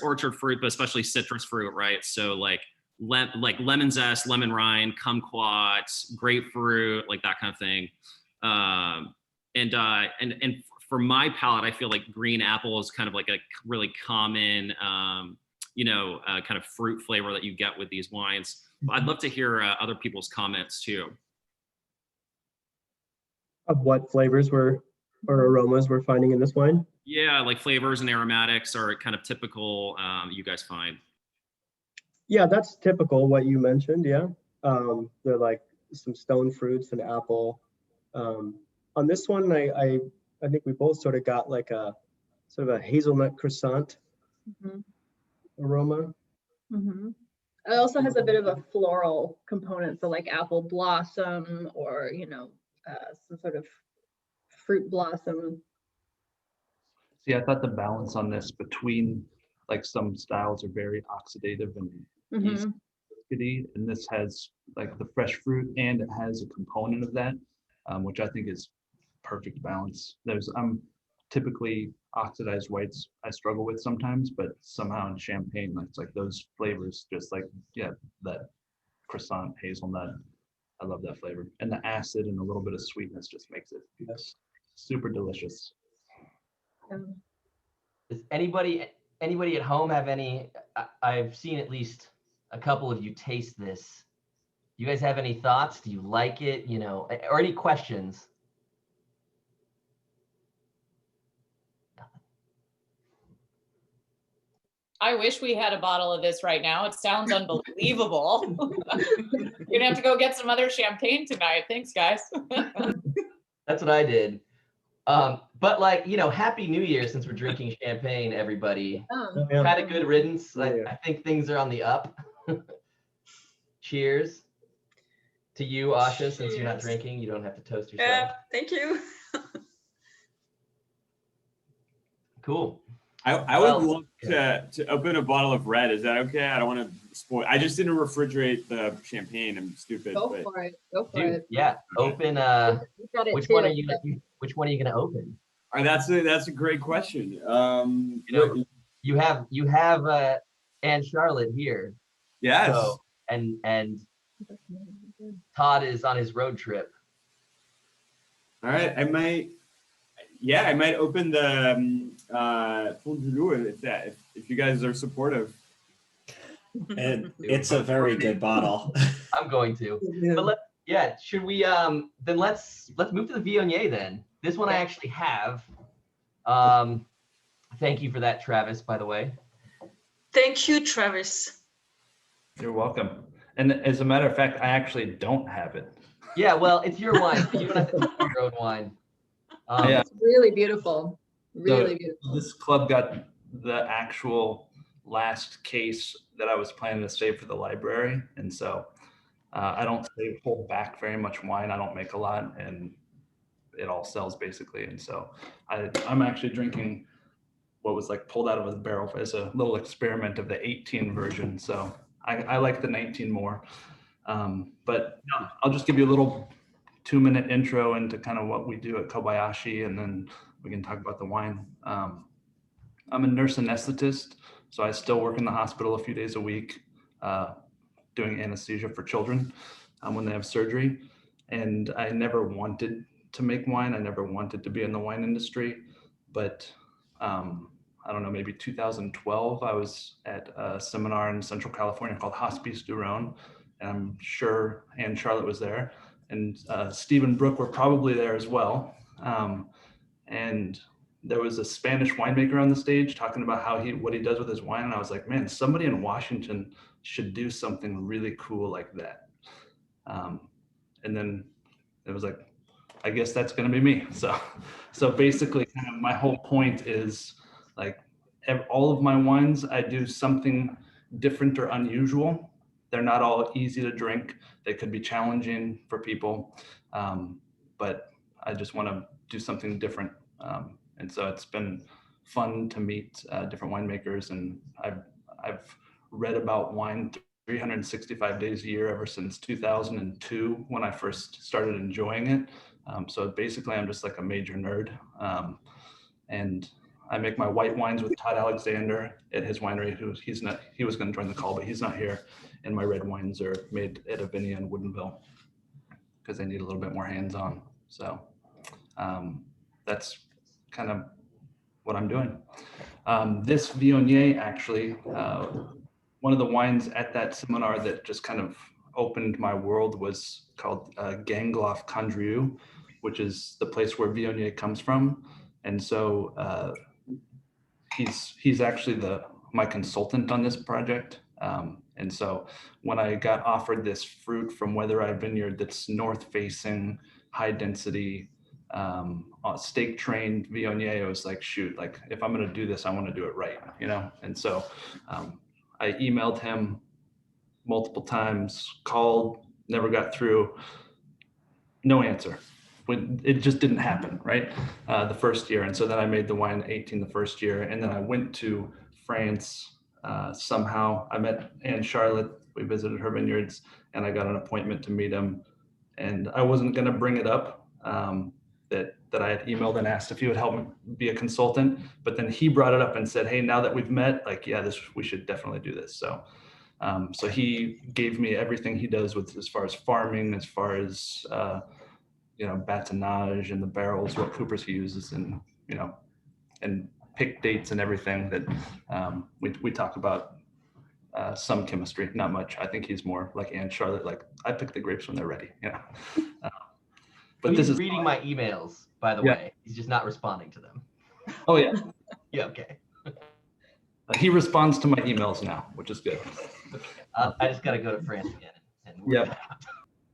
orchard fruit, but especially citrus fruit, right? So like lemon zest, lemon rind, kumquat, grapefruit, like that kind of thing. And for my palate, I feel like green apple is kind of like a really common, kind of fruit flavor that you get with these wines. But I'd love to hear other people's comments too. Of what flavors or aromas we're finding in this wine? Yeah, like flavors and aromatics are kind of typical you guys find. Yeah, that's typical what you mentioned. Yeah, they're like some stone fruits and apple. On this one, I think we both sort of got like a sort of a hazelnut croissant aroma. It also has a bit of a floral component, so like apple blossom or some sort of fruit blossom. See, I thought the balance on this between like some styles are very oxidative and yeasty, and this has like the fresh fruit and it has a component of that, which I think is perfect balance. I'm typically oxidized whites I struggle with sometimes, but somehow in Champagne, it's like those flavors, just like that croissant hazelnut. I love that flavor, and the acid and a little bit of sweetness just makes it super delicious. Does anybody at home have any? I've seen at least a couple of you taste this. You guys have any thoughts? Do you like it? Or any questions? I wish we had a bottle of this right now. It sounds unbelievable. You're gonna have to go get some other champagne tonight. Thanks, guys. That's what I did. But like, Happy New Year since we're drinking champagne, everybody. Had a good riddance. I think things are on the up. Cheers to you, Asha, since you're not drinking. You don't have to toast yourself. Yeah, thank you. Cool. I would love to open a bottle of red. Is that okay? I don't want to spoil. I just didn't refrigerate the champagne. I'm stupid. Go for it. Yeah, open. Which one are you gonna open? All right, that's a great question. You have Anne Charlotte here. Yes. So, and Todd is on his road trip. All right, I might open the Fond du Loup if you guys are supportive. And it's a very good bottle. I'm going to. But should we then let's move to the Viognier then. This one I actually have. Thank you for that, Travis, by the way. Thank you, Travis. You're welcome. And as a matter of fact, I actually don't have it. Yeah, well, it's your wine, so you don't have to taste your own wine. Yeah. It's really beautiful. Really So beautiful. this club got the actual last case that I was planning to save for the library. And so I don't hold back very much wine. I don't make a lot, and it all sells basically. And so I'm actually drinking what was like pulled out of a barrel as a little experiment of the 18 version. So I like the 19 more. But I'll just give you a little 2-minute intro into kind of what we do at Kobayashi, and then we can talk about the wine. I'm a nurse anesthetist, so I still work in the hospital a few days a week, doing anesthesia for children when they have surgery. And I never wanted to make wine. I never wanted to be in the wine industry, but I don't know, maybe 2012, I was at a seminar in Central California called Hospice du Rhône, and I'm sure Anne Charlotte was there, and Steve and Brooke were probably there as well. And there was a Spanish winemaker on the stage talking about what he does with his wine, and I was like, man, somebody in Washington should do something really cool like that. And then it was like, I guess that's going to be me. So basically, kind of my whole point is like all of my wines, I do something different or unusual. They're not all easy to drink. They could be challenging for people, but I just want to do something different. And so it's been fun to meet different winemakers, and I've read about wine 365 days a year ever since 2002 when I first started enjoying it. So basically, I'm just like a major nerd. And I make my white wines with Todd Alexander at his winery. He was going to join the call, but he's not here. And my red wines are made at a Viognier in Woodinville because they need a little bit more hands-on. So that's kind of what I'm doing. This Viognier, actually, one of the wines at that seminar that just kind of opened my world was called Gangloff Condrieu, which is the place where Viognier comes from. And so he's actually my consultant on this project. And so when I got offered this fruit from WeatherEye Vineyard that's north-facing, high-density, stake-trained Viognier, I was like, shoot, like if I'm going to do this, I want to do it right, you know? And so I emailed him multiple times, called, never got through, no answer. It just didn't happen, right? The first year. And so then I made the wine 18 the first year. And then I went to France somehow. I met Anne Charlotte. We visited her vineyards, and I got an appointment to meet him. And I wasn't going to bring it up that I had emailed and asked if he would help me be a consultant. But then he brought it up and said, hey, now that we've met, like, yeah, we should definitely do this. So so he gave me everything he does with as far as farming, as far as batonnage and the barrels, what coopers he uses, and and pick dates and everything that we talk about. Some chemistry, not much. I think he's more like Anne Charlotte, like I pick the grapes when they're ready. But this is reading my emails, by the way. He's just not responding to them. Oh yeah. Yeah. Okay. He responds to my emails now, which is good. I just got to go to France again and work it out.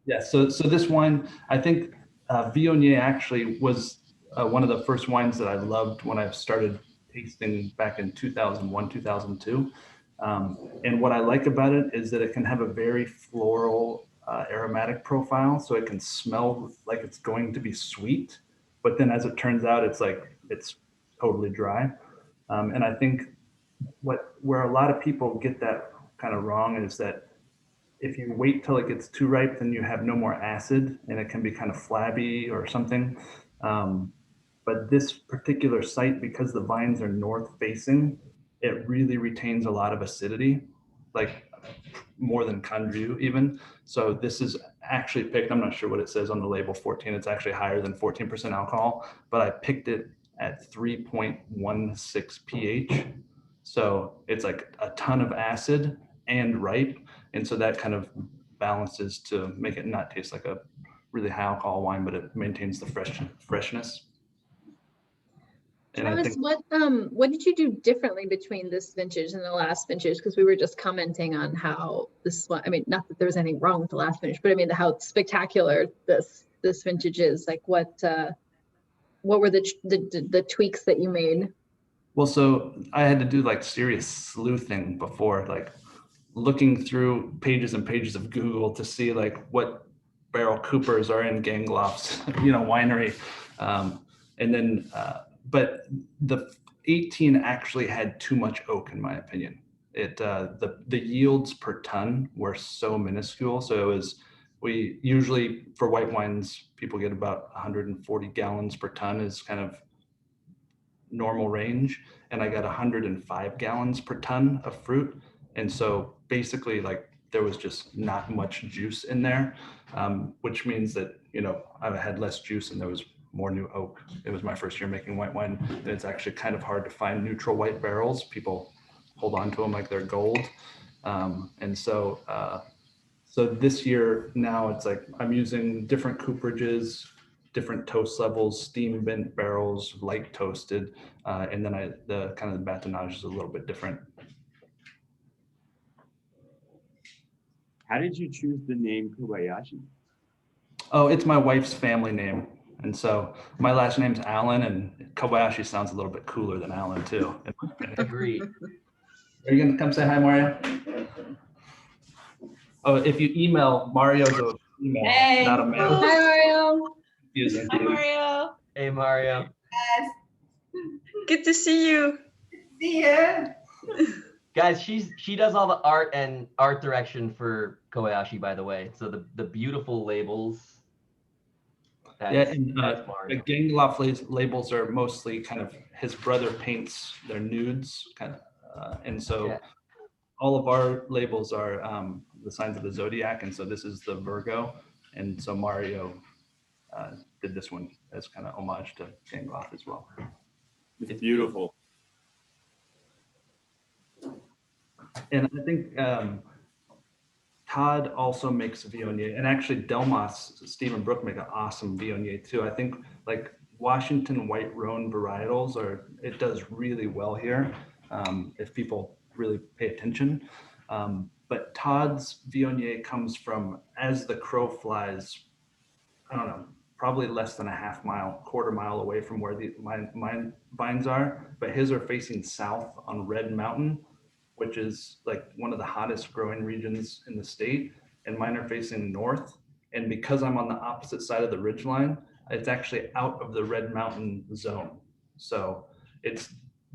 Yeah. So this wine, I think Viognier actually was one of the first wines that I loved when I started tasting back in 2001, 2002. And what I like about it is that it can have a very floral aromatic profile. So it can smell like it's going to be sweet, but then as it turns out, it's totally dry. And I think where a lot of people get that kind of wrong is that if you wait till it gets too ripe, then you have no more acid and it can be kind of flabby or something. But this particular site, because the vines are north facing, it really retains a lot of acidity, like more than Condrieu even. So this is actually picked, I'm not sure what it says on the label, 14, it's actually higher than 14% alcohol, but I picked it at 3.16 pH. So it's like a ton of acid and ripe. And so that kind of balances to make it not taste like a really high alcohol wine, but it maintains the freshness. And I think, what did you do differently between this vintage and the last vintage? Because we were just commenting on how this one, I mean, not that there was anything wrong with the last vintage, but I mean how spectacular this vintage is. Like what were the tweaks that you made? well, so I had to do like serious sleuthing before, like looking through pages and pages of Google to see like what barrel coopers are in Ganglof's, winery. And then, but the 18 actually had too much oak, in my opinion. The yields per ton were so minuscule. So we usually, for white wines, people get about 140 gallons per ton is kind of normal range. And I got 105 gallons per ton of fruit. And so basically like there was just not much juice in there, which means that, I had less juice and there was more new oak. It was my first year making white wine. And it's actually kind of hard to find neutral white barrels. People hold on to them like they're gold. And so this year now it's like I'm using different cooperages, different toast levels, steam bent barrels, light toasted, and then the batonnage is a little bit different. How did you choose the name Kobayashi? Oh, it's my wife's family name. And so my last name's Allen, and Kobayashi sounds a little bit cooler than Allen too. Agreed. Are you gonna come say hi, Mario? Oh, if you email, Mario's an email, Hey. not a mail. Hi, Mario. Confusing. Hi, Mario. Hey, Mario. Yes. Good to see you. See ya. Guys, she does all the art and art direction for Kobayashi, by the way. So the beautiful labels. Yeah, and the Gangloff labels are mostly kind of his brother paints their nudes, and so all of our labels are the signs of the zodiac, and so this is the Virgo, and so Mario did this one as kind of homage to Gangloff as well. It's beautiful. And I think Todd also makes Viognier, and actually Delmas, Stephen Brook make an awesome Viognier too. I think like Washington White Rhone varietals it does really well here if people really pay attention. But Todd's Viognier comes from, as the crow flies, I don't know, probably less than a half mile, quarter mile away from where my vines are, but his are facing south on Red Mountain, which is like one of the hottest growing regions in the state, and mine are facing north. And because I'm on the opposite side of the ridgeline, it's actually out of the Red Mountain zone. So it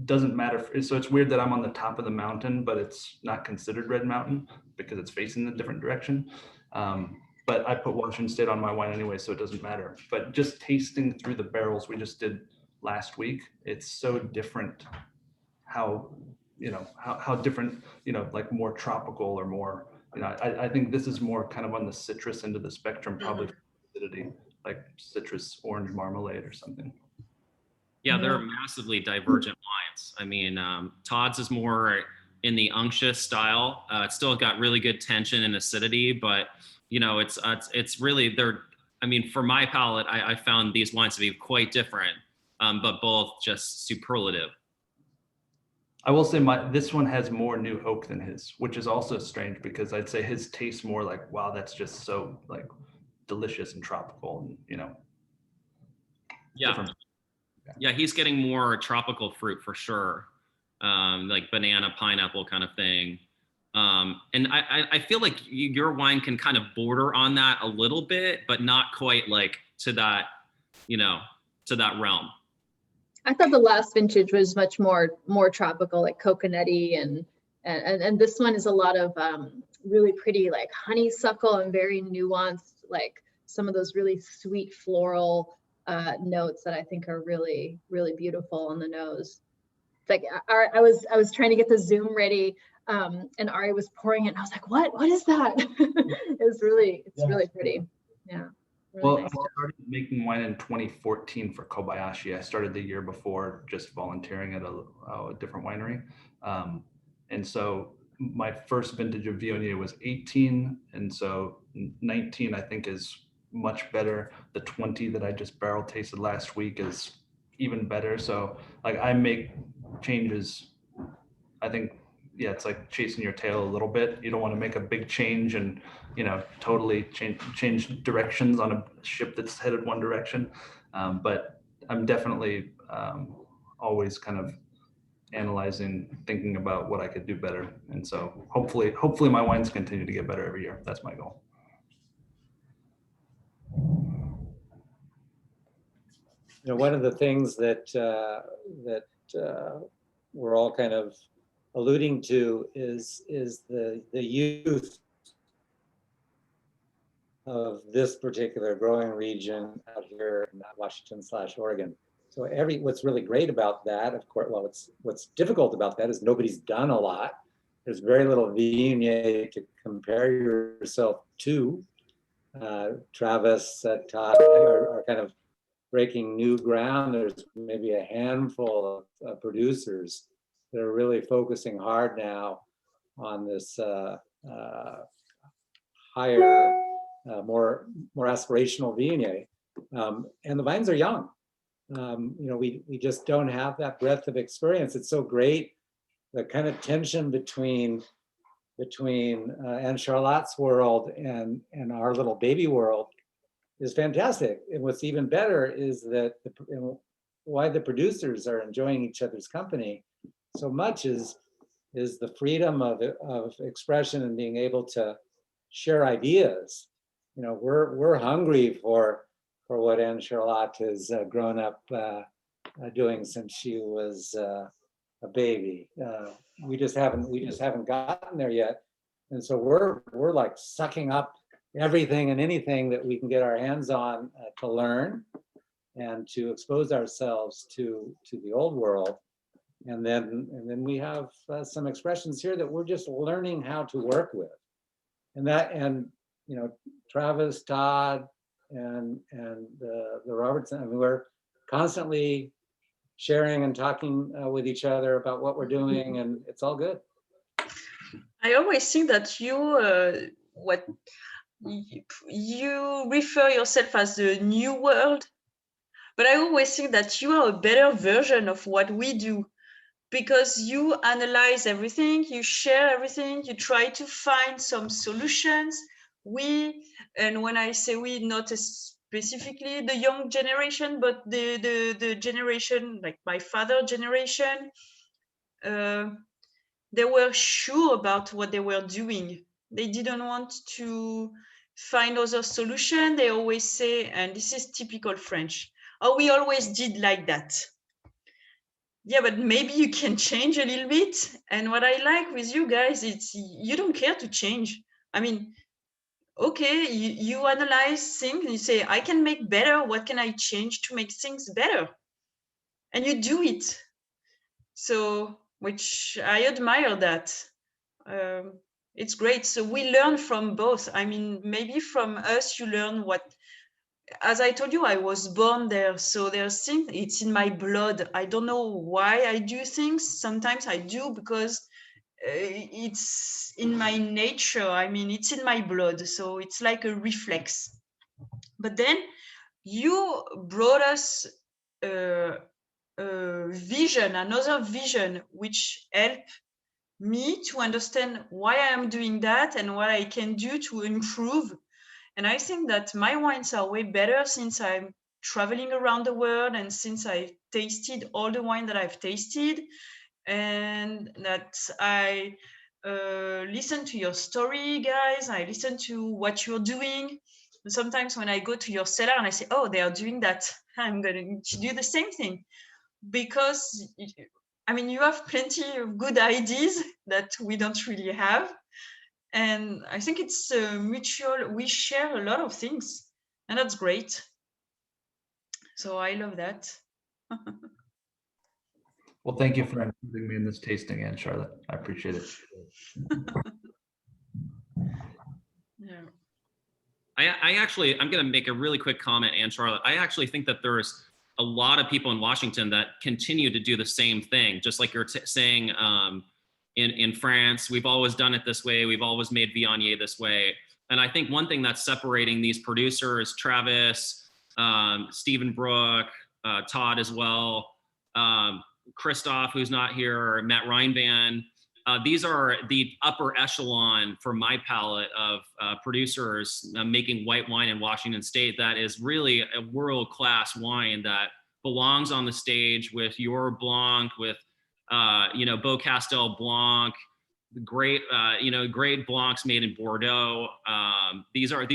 doesn't matter. So it's weird that I'm on the top of the mountain, but it's not considered Red Mountain because it's facing a different direction. But I put Washington State on my wine anyway, so it doesn't matter. But just tasting through the barrels we just did last week, it's so different how different, like more tropical or more, I think this is more kind of on the citrus end of the spectrum, probably acidity, like citrus orange marmalade or something. Yeah, they're massively divergent wines. I mean, Todd's is more in the unctuous style. It's still got really good tension and acidity, but it's really, I mean, for my palate, I found these wines to be quite different, but both just superlative. I will say this one has more new oak than his, which is also strange because I'd say his tastes more like, wow, that's just so like delicious and tropical, and Yeah. Different. Yeah, he's getting more tropical fruit for sure, like banana, pineapple kind of thing. And I feel like your wine can kind of border on that a little bit, but not quite like to that, to that realm. I thought the last vintage was much more tropical, like coconutty, and this one is a lot of really pretty like honeysuckle and very nuanced, like some of those really sweet floral notes that I think are really, really beautiful on the nose. It's like I was trying to get the Zoom ready, and Ari was pouring it, and I was like, what is that? It's really pretty. Yeah. Really well, nice. I started making wine in 2014 for Kobayashi. I started the year before just volunteering at a different winery. And so my first vintage of Viognier was 18. And so 19, I think, is much better. The 20 that I just barrel tasted last week is even better. So like I make changes, I think, yeah, it's like chasing your tail a little bit. You don't want to make a big change and, you know, totally change directions on a ship that's headed one direction. But I'm definitely always kind of analyzing, thinking about what I could do better. And so hopefully my wines continue to get better every year. That's my goal. You know, one of the things that we're all kind of alluding to is the youth of this particular growing region out here in Washington/Oregon. So what's really great about that, of course, well, what's difficult about that is nobody's done a lot. There's very little Viognier to compare yourself to. Travis, Todd are kind of breaking new ground. There's maybe a handful of producers that are really focusing hard now on this higher, more aspirational Viognier. And the vines are young. You know, we just don't have that breadth of experience. It's so great, the kind of tension between Anne Charlotte's world and our little baby world is fantastic. And what's even better is that why the producers are enjoying each other's company so much is the freedom of expression and being able to share ideas. You know, we're hungry for what Anne Charlotte has grown up doing since she was a baby. We just haven't gotten there yet, and so we're like sucking up everything and anything that we can get our hands on to learn and to expose ourselves to the old world. And then we have some expressions here that we're just learning how to work with. And you know, Travis, Todd, and the Robertson, I mean, we're constantly sharing and talking with each other about what we're doing, and it's all good. I always think that you refer yourself as the new world, but I always think that you are a better version of what we do, because you analyze everything, you share everything, you try to find some solutions. And when I say we, not specifically the young generation, but the generation like my father generation, they were sure about what they were doing. They didn't want to find other solution. They always say, and this is typical French, oh, we always did like that. Yeah, but maybe you can change a little bit. And what I like with you guys, it's you don't care to change. I mean, okay, you analyze things and you say, I can make better. What can I change to make things better? And you do it. So, which I admire that. It's great. So we learn from both. I mean, maybe from us, you learn what, as I told you, I was born there. So there's things, it's in my blood. I don't know why I do things. Sometimes I do because it's in my nature. I mean, it's in my blood. So it's like a reflex. But then you brought us another vision, which helped me to understand why I am doing that and what I can do to improve. And I think that my wines are way better since I'm traveling around the world and since I tasted all the wine that I've tasted, and that I listen to your story, guys. I listen to what you're doing. And sometimes when I go to your cellar and I say, oh, they are doing that, I'm going to do the same thing. Because, I mean, you have plenty of good ideas that we don't really have. And I think it's mutual. We share a lot of things, and that's great. So I love that. Well, thank you for including me in this tasting, Anne Charlotte. I appreciate it. Yeah. I'm going to make a really quick comment, Anne Charlotte. I actually think that there's a lot of people in Washington that continue to do the same thing, just like you're saying. In France, we've always done it this way. We've always made Viognier this way. And I think one thing that's separating these producers, Travis, Stephen Brook, Todd as well, Christoph, who's not here, Matt Reinban. These are the upper echelon for my palate of producers making white wine in Washington State. That is really a world-class wine that belongs on the stage with your Blanc, with Beaucastel Blanc, great great Blancs made in Bordeaux. These are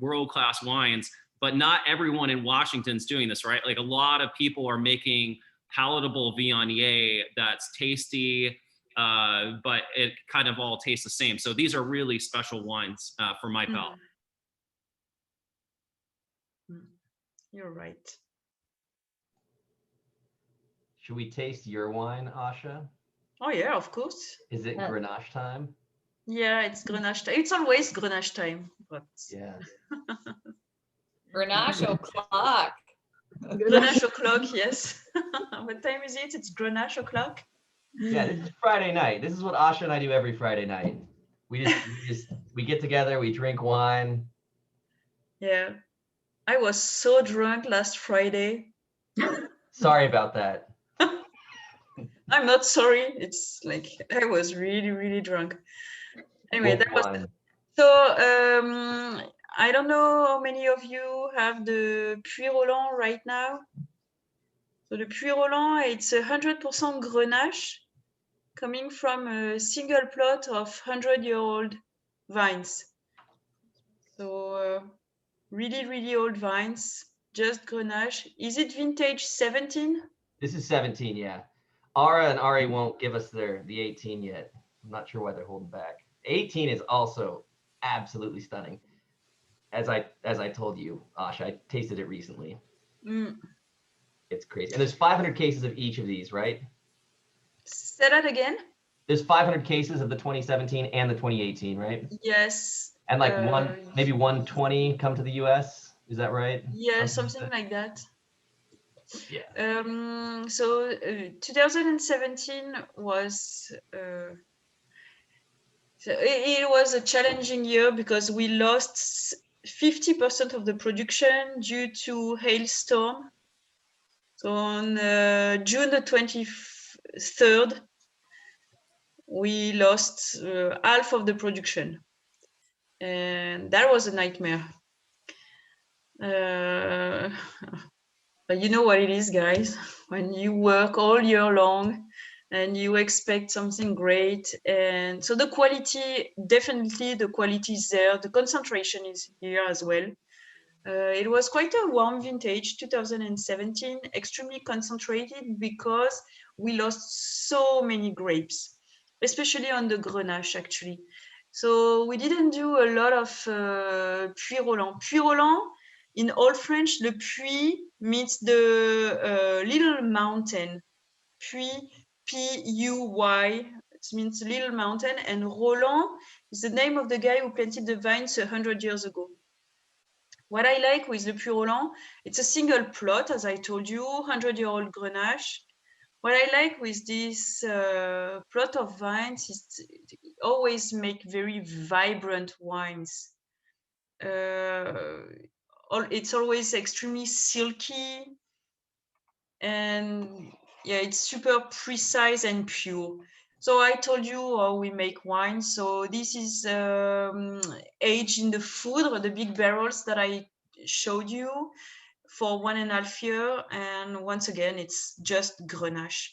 world-class wines, but not everyone in Washington's doing this, right? Like a lot of people are making palatable Viognier that's tasty, but it kind of all tastes the same. So these are really special wines for my palate. You're right. Should we taste your wine, Asha? Oh yeah, of course. Is it Grenache time? Yeah, it's Grenache time. It's always Grenache time, but yeah. Grenache o'clock. Grenache o'clock, yes. What time is it? It's Grenache o'clock. Yeah, this is Friday night. This is what Asha and I do every Friday night. We get together, we drink wine. Yeah, I was so drunk last Friday. Sorry about that. I'm not sorry. It's like I was really, really drunk. Anyway, that was so. I don't know how many of you have the Puy Rolland right now. So the Puy Rolland, it's 100% Grenache, coming from a single plot of 100-year-old vines. So really, really old vines, just Grenache. Is it vintage 17? This is 17, yeah. Ara and Ari won't give us the 18 yet. I'm not sure why they're holding back. 18 is also absolutely stunning. As I told you, Asha, I tasted it recently. It's crazy. And there's 500 cases of each of these, right? Say that again. There's 500 cases of the 2017 and the 2018, right? Yes. And like maybe 120 come to the US. Is that right? Yeah, something like that. Yeah. So 2017 was it was a challenging year because we lost 50% of the production due to hailstorm. So on June the 23rd, we lost half of the production, and that was a nightmare. But you know what it is, guys, when you work all year long and you expect something great. And so the quality, definitely the quality is there. The concentration is here as well. It was quite a warm vintage, 2017, extremely concentrated because we lost so many grapes, especially on the Grenache, actually. So we didn't do a lot of Puy Rolland. Puy Rolland, in Old French, le puits means the little mountain. Puy, P-U-Y, it means little mountain. And Rolland is the name of the guy who planted the vines 100 years ago. What I like with the Puy Rolland, it's a single plot, as I told you, 100-year-old Grenache. What I like with this plot of vines is it always make very vibrant wines. It's always extremely silky, and yeah, it's super precise and pure. So I told you how we make wine. So this is aged in the food, the big barrels that I showed you, for 1.5 years. And once again, it's just Grenache.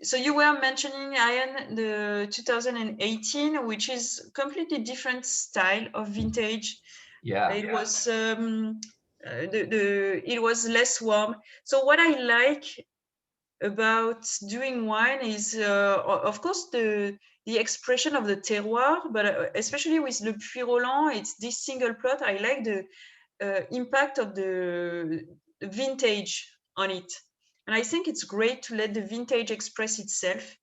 So you were mentioning, Ian, the 2018, which is completely different style of vintage. Yeah. It was it was less warm. So what I like about doing wine is, of course, the expression of the terroir, but especially with Le Puy Rolland, it's this single plot. I like the impact of the vintage on it. And I think it's great to let the vintage express itself.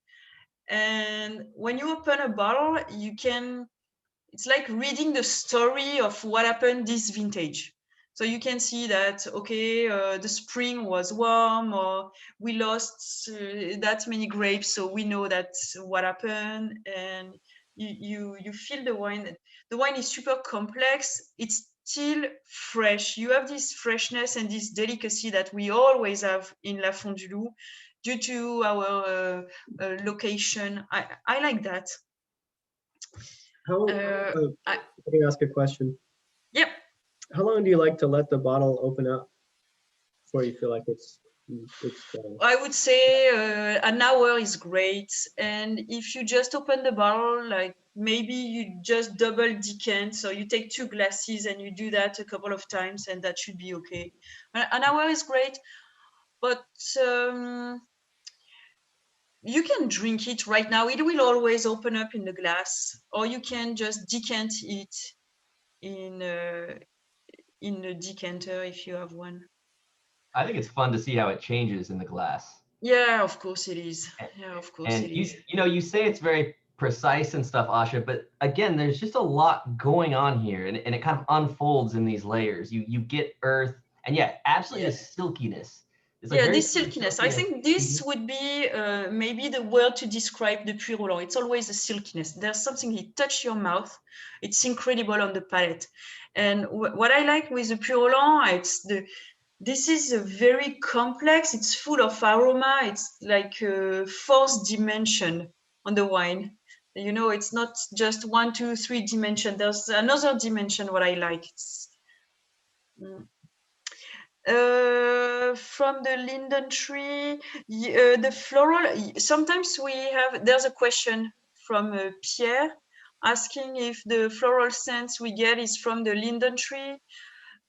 And when you open a bottle, it's like reading the story of what happened this vintage. So you can see that, okay, the spring was warm, or we lost that many grapes, so we know that's what happened. And you feel the wine. The wine is super complex. It's still fresh. You have this freshness and this delicacy that we always have in La Fond du Loup due to our location. I like that. How, let me ask a question. Yep. How long do you like to let the bottle open up before you feel like it's I would say an hour is great. And if you just open the bottle, like maybe you just double decant. So you take 2 glasses and you do that a couple of times and that should be okay. An hour is great, but you can drink it right now. It will always open up in the glass, or you can just decant it in a decanter if you have one. I think it's fun to see how it changes in the glass. Yeah, of course it is. Yeah, of course and it is. You know, you say it's very precise and stuff, Asha, but again, there's just a lot going on here, and it kind of unfolds in these layers. You get earth, and yeah, absolutely the silkiness. Yeah, this silkiness. I think this would be maybe the word to describe the Puy Rolland. It's always a silkiness. There's something you touch your mouth. It's incredible on the palate. And what I like with the Puy Rolland, this is a very complex. It's full of aroma. It's like a 4th dimension on the wine. You know, it's not just 1, 2, 3 dimension. There's another dimension. What I like. From the linden tree, the floral, sometimes there's a question from Pierre asking if the floral scents we get is from the linden tree.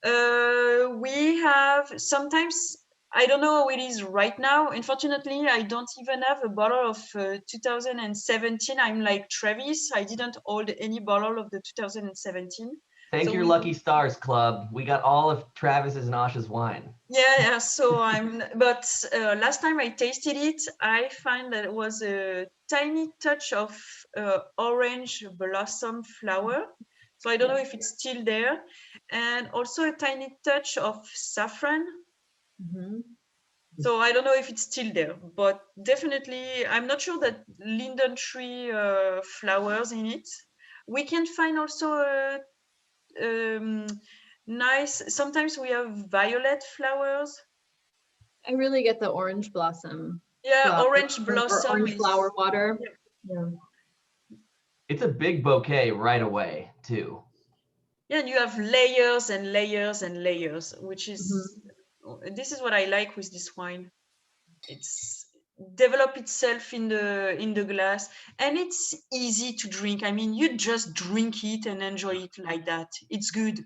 We have sometimes, I don't know how it is right now. Unfortunately, I don't even have a bottle of 2017. I'm like Travis. I didn't hold any bottle of the 2017. Thank your lucky stars, club. We got all of Travis's and Asha's wine. Yeah. So but last time I tasted it, I find that it was a tiny touch of orange blossom flower. So I don't know if it's still there. And also a tiny touch of saffron. Mm-hmm. So I don't know if it's still there, but definitely, I'm not sure that linden tree flowers in it. We can find also nice, sometimes we have violet flowers. I really get the orange blossom. Yeah, orange blossom. Or orange flower water. Yeah. It's a big bouquet right away, too. Yeah, and you have layers and layers and layers, which is, this is what I like with this wine. It's develop itself in the glass, and it's easy to drink. I mean, you just drink it and enjoy it like that. It's good.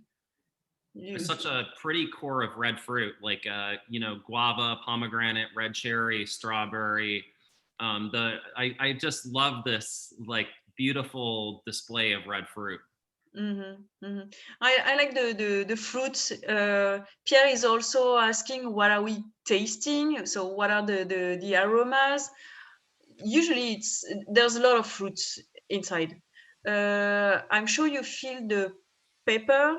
There's such a pretty core of red fruit, like you know, guava, pomegranate, red cherry, strawberry. I just love this like beautiful display of red fruit. I like the fruits. Pierre is also asking what are we tasting, so what are the aromas. Usually there's a lot of fruits inside. I'm sure you feel the pepper,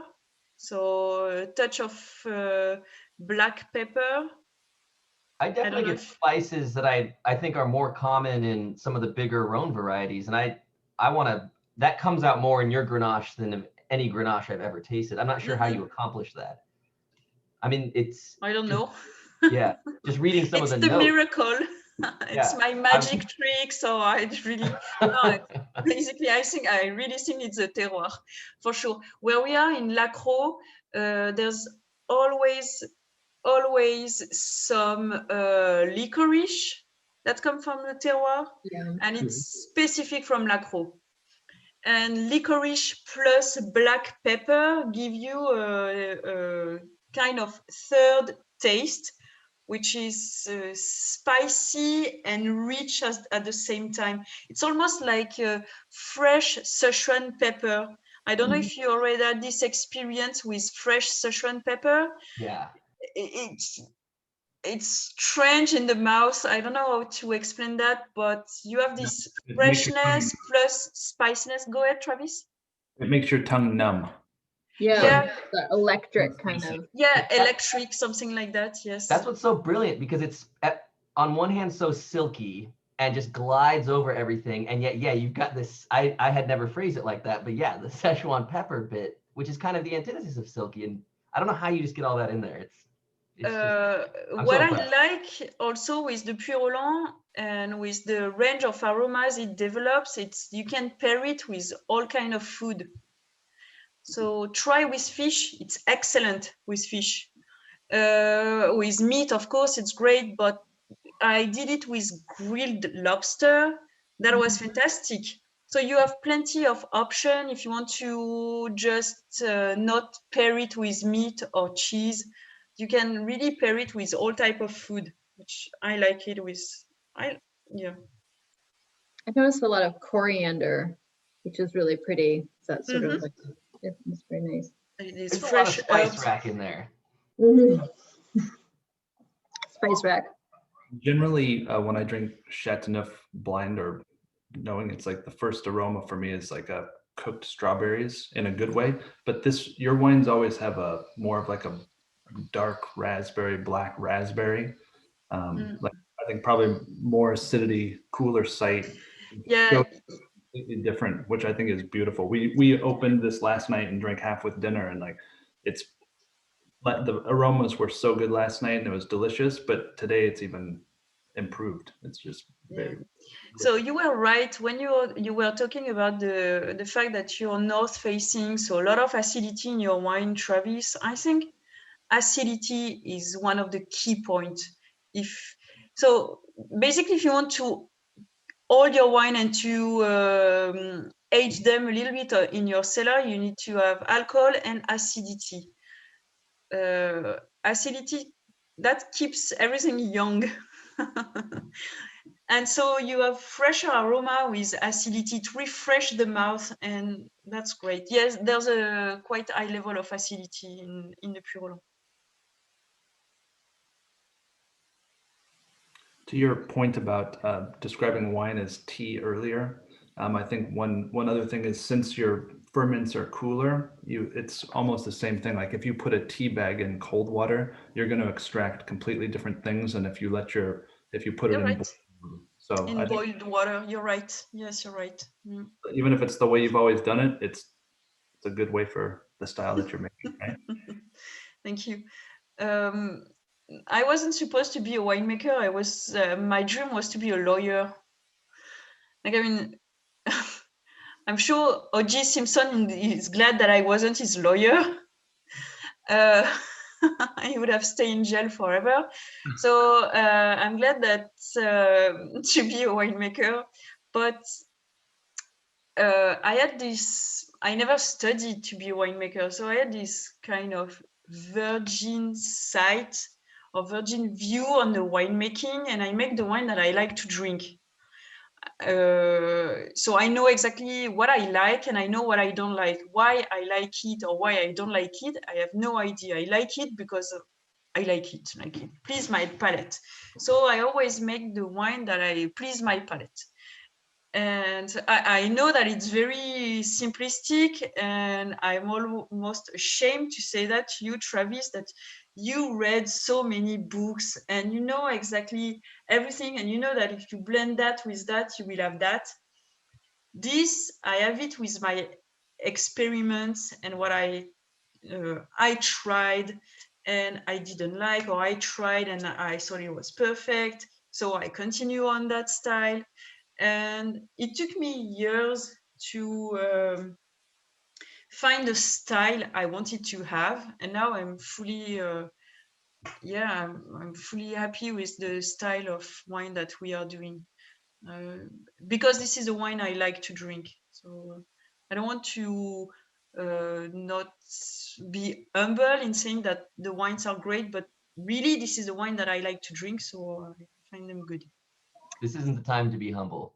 so a touch of black pepper. I definitely get spices that I think are more common in some of the bigger Rhone varieties, and I want to. That comes out more in your Grenache than any Grenache I've ever tasted. I'm not sure how you accomplish that. I mean, I don't know. Yeah, just reading some of the notes. It's the miracle. It's my magic trick. So I really, basically, I really think it's a terroir for sure. Where we are in Lacro, there's always some licorice that come from the terroir, and it's specific from Lacro. And licorice plus black pepper give you a kind of third taste, which is spicy and rich at the same time. It's almost like fresh Sichuan pepper. I don't know if you already had this experience with fresh Sichuan pepper. Yeah. It's strange in the mouth. I don't know how to explain that, but you have this freshness plus spiciness. Go ahead, Travis. It makes your tongue numb. Yeah. The electric kind of. Yeah, electric, something like that. Yes. That's what's so brilliant, because it's on one hand so silky and just glides over everything, and yet you've got this. I had never phrased it like that, but yeah, the Szechuan pepper bit which is kind of the antithesis of silky. And I don't know how you just get all that in there. It's just, what I like also with the Puy Rolland and with the range of aromas it develops, you can pair it with all kind of food. So try with fish, it's excellent with fish. With meat, of course, it's great, but I did it with grilled lobster. That was fantastic. So you have plenty of option if you want to just not pair it with meat or cheese. You can really pair it with all type of food, which I like it with. Yeah. I noticed a lot of coriander, which is really pretty. So that's sort of like, it's very nice. It is There's fresh a lot of spice herbs. rack in there. Spice rack. Generally, when I drink Châteauneuf blind, or knowing it's like the first aroma for me is like a cooked strawberries in a good way. But your wines always have more of like a dark raspberry, black raspberry. Like I think probably more acidity, cooler site. Yeah. Completely different, which I think is beautiful. We opened this last night and drank half with dinner, and like the aromas were so good last night and it was delicious, but today it's even improved. It's just very. So you were right when you were talking about the fact that you're north facing, so a lot of acidity in your wine, Travis. I think acidity is one of the key points. So basically, if you want to hold your wine and to age them a little bit in your cellar, you need to have alcohol and acidity. Acidity, that keeps everything young. And so you have fresher aroma with acidity to refresh the mouth, and that's great. Yes, there's a quite high level of acidity in the Puy Rolland. To your point about describing wine as tea earlier, I think one other thing is, since your ferments are cooler, it's almost the same thing. Like if you put a tea bag in cold water, you're going to extract completely different things than if you put it in boiled water. So in boiled water, you're right. Yes, you're right. Even if it's the way you've always done it, it's a good way for the style that you're making, right? Thank you. I wasn't supposed to be a winemaker. My dream was to be a lawyer. Like, I mean, I'm sure O.J. Simpson is glad that I wasn't his lawyer. He would have stayed in jail forever. So I'm glad that to be a winemaker. But I never studied to be a winemaker. So I had this kind of virgin sight or virgin view on the winemaking, and I make the wine that I like to drink. So I know exactly what I like and I know what I don't like. Why I like it or why I don't like it, I have no idea. I like it because I like it. Like it please my palate. So I always make the wine that I please my palate. And I know that it's very simplistic, and I'm almost ashamed to say that to you, Travis, that you read so many books and you know exactly everything, and you know that if you blend that with that, you will have that. This, I have it with my experiments and what I tried and I didn't like, or I tried and I thought it was perfect. So I continue on that style. And it took me years to find the style I wanted to have. And now I'm fully, I'm fully happy with the style of wine that we are doing. Because this is a wine I like to drink. So I don't want to not be humble in saying that the wines are great, but really this is a wine that I like to drink. So I find them good. This isn't the time to be humble.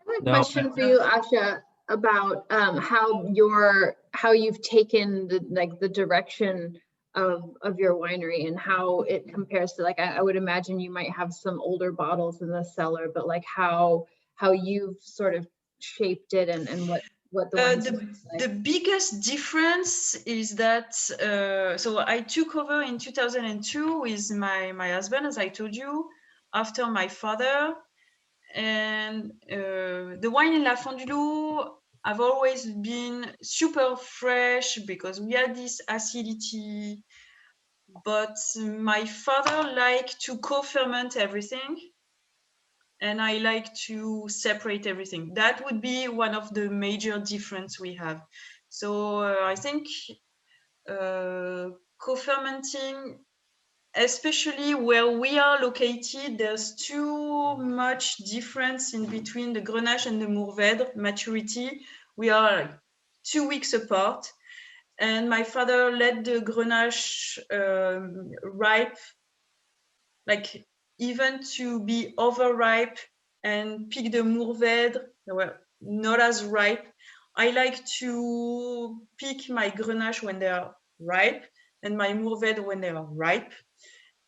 I have a question for you, Asha, about how you've taken the direction of your winery and how it compares to, like, I would imagine you might have some older bottles in the cellar, but like how you've sort of shaped it and what the biggest difference is that so I took over in 2002 with my husband, as I told you, after my father. And the wine in La Fondue, have always been super fresh because we had this acidity. But my father liked to co-ferment everything, and I like to separate everything. That would be one of the major difference we have. So I think co-fermenting, especially where we are located, there's too much difference in between the Grenache and the Mourvèdre maturity. We are 2 weeks apart, and my father let the Grenache ripe, like even to be overripe, and pick the Mourvèdre, well, not as ripe. I like to pick my Grenache when they are ripe and my Mourvèdre when they are ripe.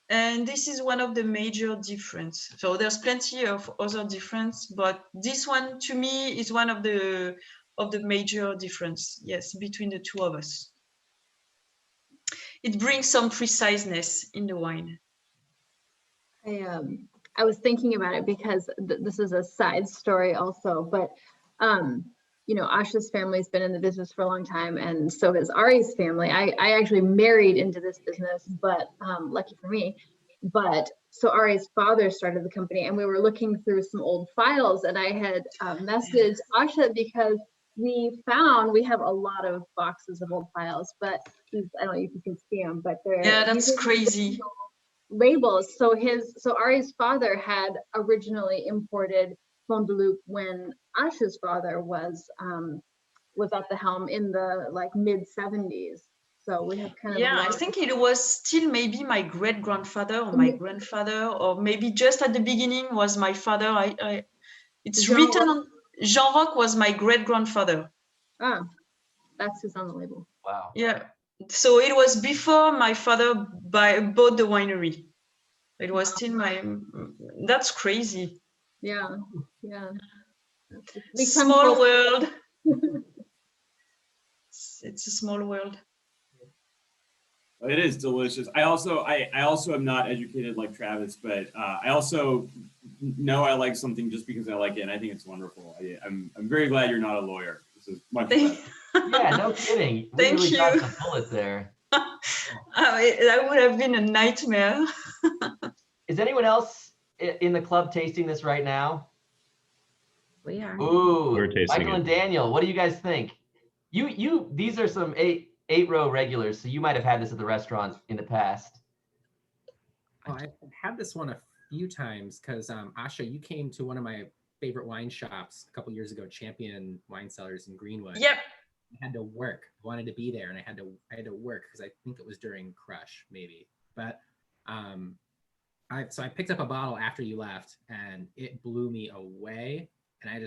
And this is one of the major difference. So there's plenty of other difference, but this one to me is one of the major difference, yes, between the two of us. It brings some preciseness in the wine. I was thinking about it because this is a side story also, but you know, Asha's family's been in the business for a long time, and so has Ari's family. I actually married into this business, but lucky for me. But so Ari's father started the company, and we were looking through some old files, and I had messaged Asha because we found we have a lot of boxes of old files, but I don't know if you can see them, but they're, yeah, that's crazy. Labels. So Ari's father had originally imported Fond du Loup when Asha's father was at the helm in the like mid 70s. So we have kind of, yeah, I think it was still maybe my great grandfather or my grandfather, or maybe just at the beginning was my father. It's Jean written on Jean Roch was my great grandfather. Ah, that's who's on the label. Wow. Yeah, so it was before my father bought the winery. It was still my. That's crazy. Yeah, yeah. Small world. It's a small world. It is delicious. I also am not educated like Travis, but I also know I like something just because I like it, and I think it's wonderful. I'm very glad you're not a lawyer. This is much better. Yeah, no kidding. We Thank really you. dodged a bullet there. That would have been a nightmare. Is anyone else in the club tasting this right now? We are. Ooh, We're tasting Michael and Daniel, what do you guys think? These are some eight row regulars, so you might have had this at the restaurant in the past. Well, I've had this one a few times because Asha, you came to one of my favorite wine shops a couple years ago, Champion Wine Cellars in Greenwood. Yep. I had to work. I wanted to be there, and I had to work because I think it was during Crush, maybe. But so I picked up a bottle after you left, and it blew me away. And I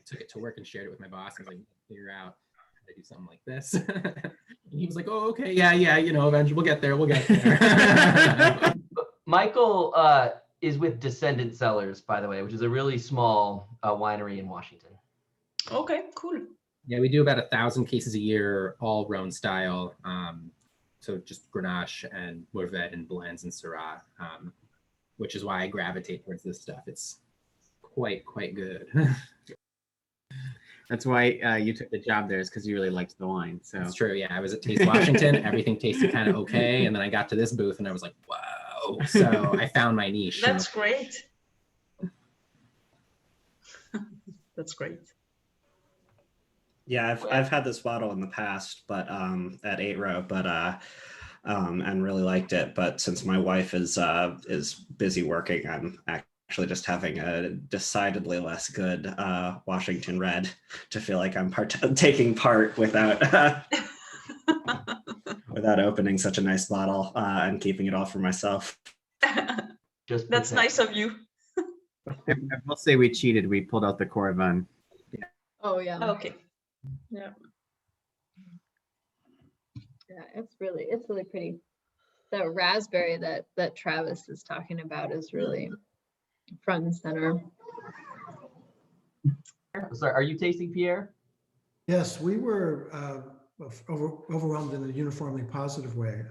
took it to work and shared it with my boss. I was like, figure out how to do something like this. And he was like, oh, okay, yeah, you know, eventually we'll get there. Michael is with Descendant Cellars, by the way, which is a really small winery in Washington. Okay, cool. Yeah, we do about 1,000 cases a year, all Rhone style. So just Grenache and Mourvèdre and blends and Syrah, which is why I gravitate towards this stuff. It's quite good. That's why you took the job there, is because you really liked the wine. So it's true. Yeah, I was at Taste Washington. Everything tasted kind of okay, and then I got to this booth and I was like, whoa. So I found my niche. That's great. That's great. Yeah, I've had this bottle in the past, but at 8 Row, but and really liked it. But since my wife is busy working, I'm actually just having a decidedly less good Washington Red to feel like I'm taking part without without opening such a nice bottle and keeping it all for myself. That's nice of you. I will say we cheated. We pulled out the Corvan. Yeah. Oh yeah. Okay. Yeah. Yeah, it's really pretty. The raspberry that Travis is talking about is really front and center. Sorry, are you tasting, Pierre? Yes, we were overwhelmed in a uniformly positive way.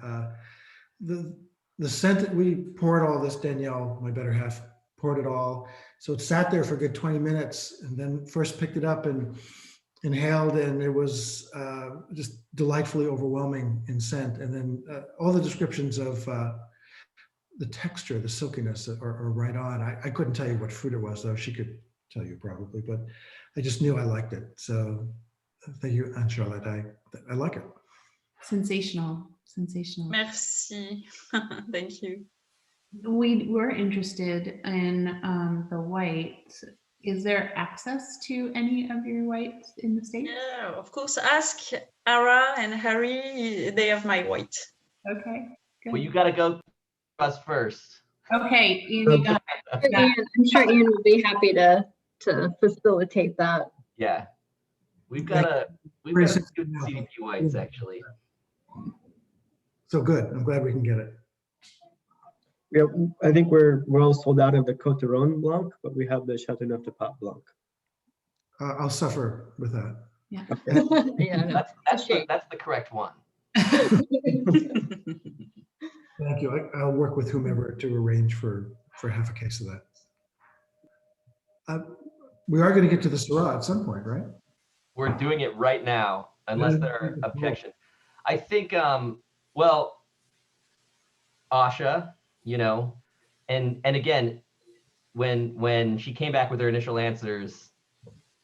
The scent that we poured all this, Danielle, my better half, poured it all. So it sat there for a good 20 minutes and then first picked it up and inhaled, and it was just delightfully overwhelming in scent. And then all the descriptions of the texture, the silkiness are right on. I couldn't tell you what fruit it was, though. She could tell you probably, but I just knew I liked it. So thank you, Anne-Charlotte. I like it. Sensational, sensational. Merci. Thank you. We were interested in the white. Is there access to any of your whites in the States? Yeah, of course. Ask Ara and Harry. They have my white. Okay. Good. Well, you got to go us first. Okay, Ian, you got it. I'm sure Ian will be happy to facilitate that. Yeah, we've got some good CDP whites actually. So good. I'm glad we can get it. Yeah, I think we're all sold out of the Côte d'Aron Blanc, but we have the Châteauneuf-du-Pape Blanc. I'll suffer with that. Yeah. Yeah, no. That's the correct one. Thank you. I'll work with whomever to arrange for half a case of that. We are going to get to the Syrah at some point, right? We're doing it right now, unless there are objections. I think, well, Asha, you know, and again, when she came back with her initial answers,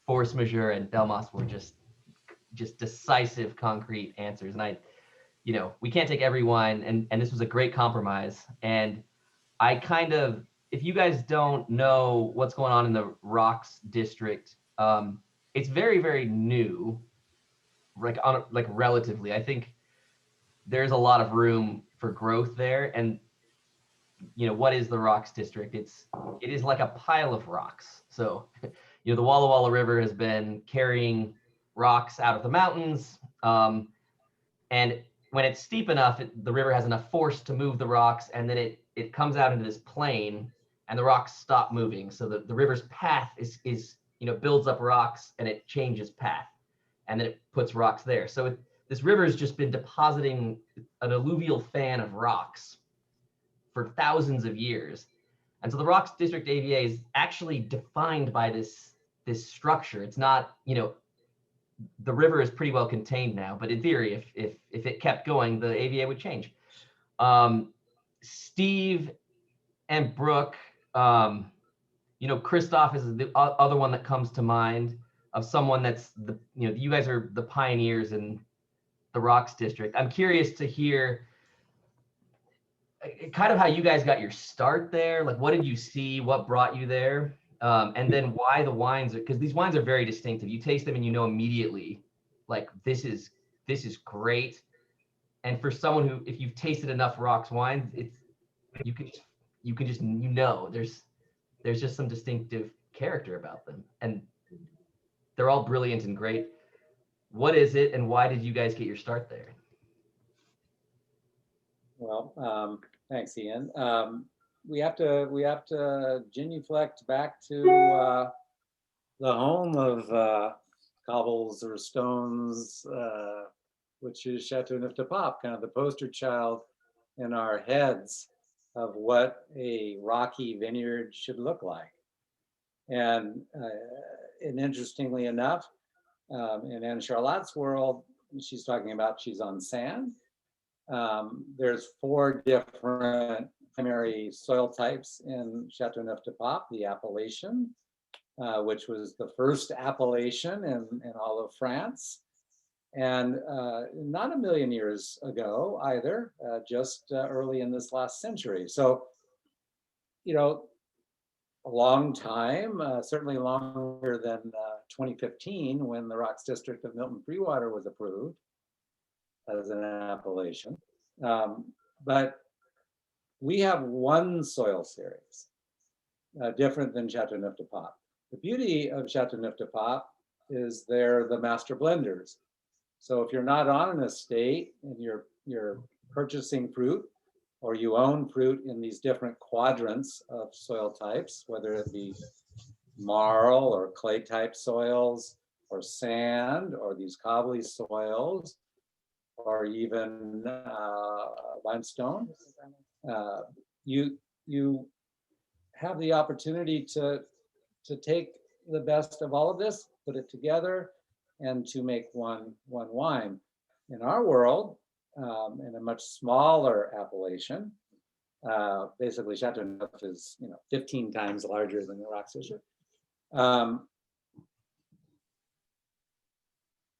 Force Majeure and Delmas were just decisive, concrete answers. And you know, we can't take every wine, and this was a great compromise. And I kind of, if you guys don't know what's going on in the Rocks district, it's very, very new, like relatively. I think there's a lot of room for growth there. And you know, what is the Rocks district? It is like a pile of rocks. So, you know, the Walla Walla River has been carrying rocks out of the mountains, and when it's steep enough, the river has enough force to move the rocks, and then it comes out into this plain, and the rocks stop moving. So the river's path is you know, builds up rocks, and it changes path, and then it puts rocks there. So this river has just been depositing an alluvial fan of rocks for thousands of years. And so the Rocks District AVA is actually defined by this structure. It's not, you know, the river is pretty well contained now, but in theory, if it kept going, the AVA would change. Steve and Brooke, you know, Christoph is the other one that comes to mind of someone that's you know, you guys are the pioneers in the Rocks District. I'm curious to hear kind of how you guys got your start there. Like, what did you see? What brought you there? And then why the wines, because these wines are very distinctive. You taste them and you know immediately, like, this is great. And for someone who, if you've tasted enough Rocks wines, you can just you know there's just some distinctive character about them, and they're all brilliant and great. What is it, and why did you guys get your start there? Well, thanks, Ian. We have to genuflect back to the home of cobbles or stones, which is Châteauneuf-du-Pape, kind of the poster child in our heads of what a rocky vineyard should look like. And interestingly enough, in Anne-Charlotte's world, she's talking about she's on sand. There's 4 different primary soil types in Châteauneuf-du-Pape: the Appellation, which was the first appellation in all of France, and not a million years ago either, just early in this last century. So, you know, a long time, certainly longer than 2015, when the Rocks District of Milton Freewater was approved as an appellation. But we have one soil series, different than Châteauneuf-du-Pape. The beauty of Châteauneuf-du-Pape is they're the master blenders. So if you're not on an estate and you're purchasing fruit, or you own fruit in these different quadrants of soil types, whether it be marl or clay type soils, or sand, or these cobbly soils, or even limestone, you have the opportunity to take the best of all of this, put it together, and to make one wine. In our world, in a much smaller appellation, basically Châteauneuf is 15 times larger than the Rocks District.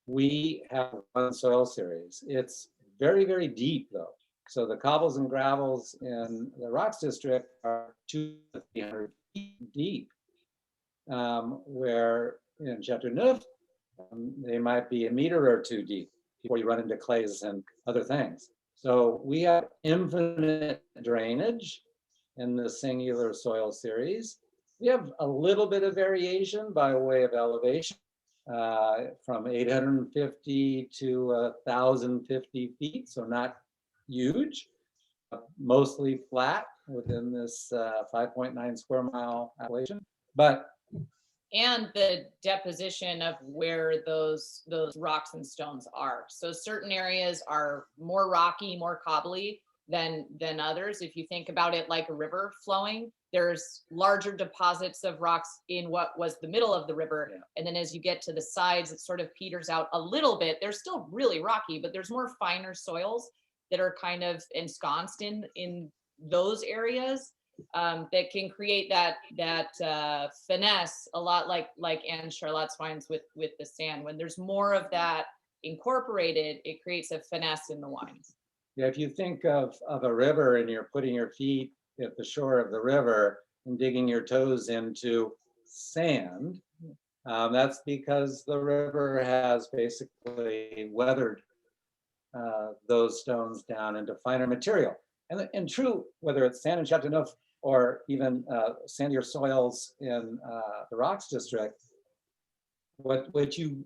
We have one soil series. It's very, very deep though. So the cobbles and gravels in the Rocks District are 200 to 300 feet deep, where in Châteauneuf, they might be a meter or two deep before you run into clays and other things. So we have infinite drainage in the singular soil series. We have a little bit of variation by way of elevation, from 850 to 1,050 feet, so not huge, mostly flat within this 5.9 square mile appellation. And the deposition of where those rocks and stones are. So certain areas are more rocky, more cobbly than others. If you think about it like a river flowing, there's larger deposits of rocks in what was the middle of the river. Yeah. And then as you get to the sides, it sort of peters out a little bit. They're still really rocky, but there's more finer soils that are kind of ensconced in those areas. That can create that finesse, a lot like Anne Charlotte's wines with the sand. When there's more of that incorporated, it creates a finesse in the wines. Yeah, if you think of a river and you're putting your feet at the shore of the river and digging your toes into sand, that's because the river has basically weathered those stones down into finer material. And true, whether it's sand in Châteauneuf or even sandier soils in the Rocks District, what you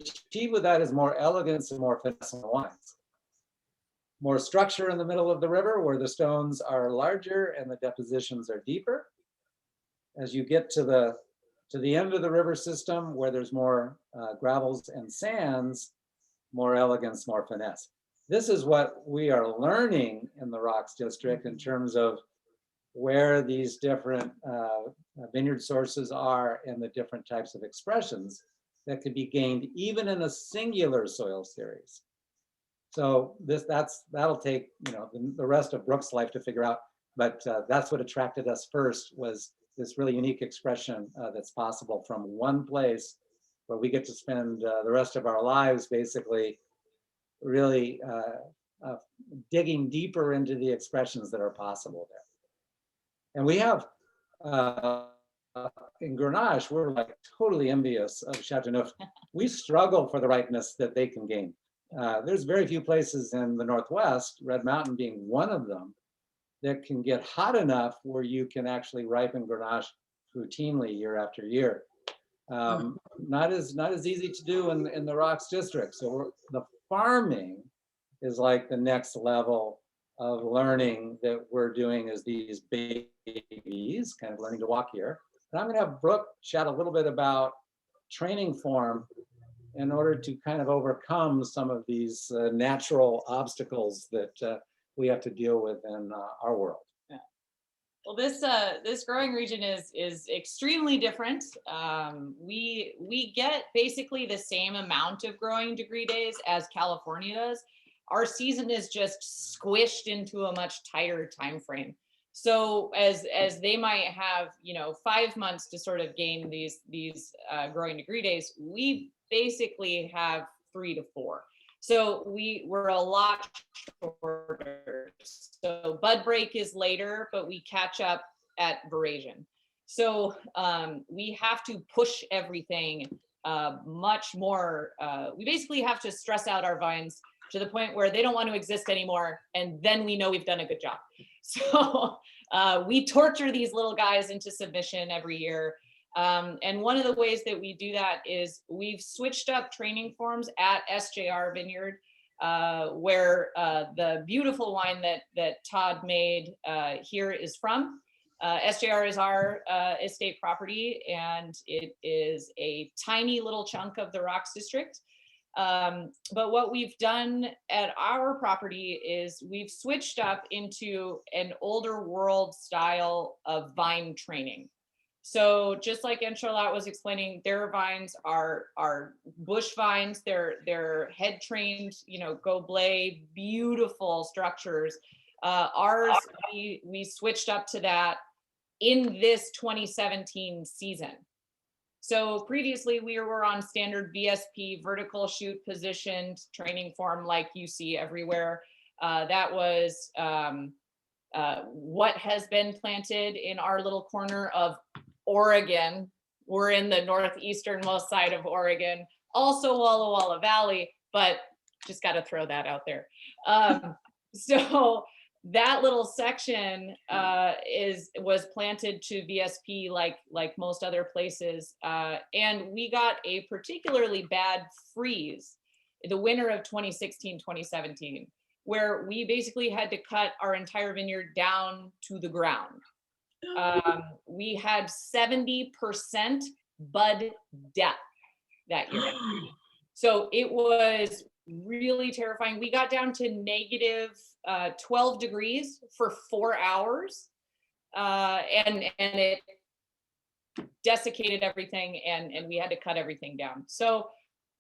achieve with that is more elegance and more finesse in the wines. More structure in the middle of the river where the stones are larger and the depositions are deeper. As you get to the end of the river system where there's more gravels and sands, more elegance, more finesse. This is what we are learning in the Rocks District in terms of where these different vineyard sources are and the different types of expressions that could be gained even in a singular soil series. So that'll take the rest of Brooke's life to figure out, but that's what attracted us first, was this really unique expression that's possible from one place where we get to spend the rest of our lives basically really digging deeper into the expressions that are possible there. And we have, in Grenache, we're like totally envious of Châteauneuf. We struggle for the ripeness that they can gain. There's very few places in the Northwest, Red Mountain being one of them, that can get hot enough where you can actually ripen Grenache routinely year after year. Not as easy to do in the Rocks District. So the farming is like the next level of learning that we're doing as these babies, kind of learning to walk here. And I'm going to have Brooke chat a little bit about training form in order to kind of overcome some of these natural obstacles that we have to deal with in our world. Yeah. Well, this growing region is extremely different. We get basically the same amount of growing degree days as California does. Our season is just squished into a much tighter time frame. So as they might have 5 months to sort of gain these growing degree days, we basically have 3 to 4. So we're a lot shorter. So bud break is later, but we catch up at veraison. So we have to push everything much more. We basically have to stress out our vines to the point where they don't want to exist anymore. And then we know we've done a good job. So we torture these little guys into submission every year. And one of the ways that we do that is we've switched up training forms at SJR Vineyard, where the beautiful wine that Todd made here is from. SJR is our estate property, and it is a tiny little chunk of the Rocks District. But what we've done at our property is we've switched up into an older world style of vine training. So just like Charlotte was explaining, their vines are bush vines. They're head trained, you know, Goblet, beautiful structures. Ours, we switched up to that in this 2017 season. So previously we were on standard VSP, vertical shoot positioned training form like you see everywhere. That was what has been planted in our little corner of Oregon. We're in the northeasternmost side of Oregon, also Walla Walla Valley, but just got to throw that out there. So that little section was planted to VSP like most other places, and we got a particularly bad freeze the winter of 2016-2017, where we basically had to cut our entire vineyard down to the ground. We had 70% bud death that year. So it was really terrifying. We got down to negative 12 degrees for 4 hours, and it desiccated everything, and we had to cut everything down. So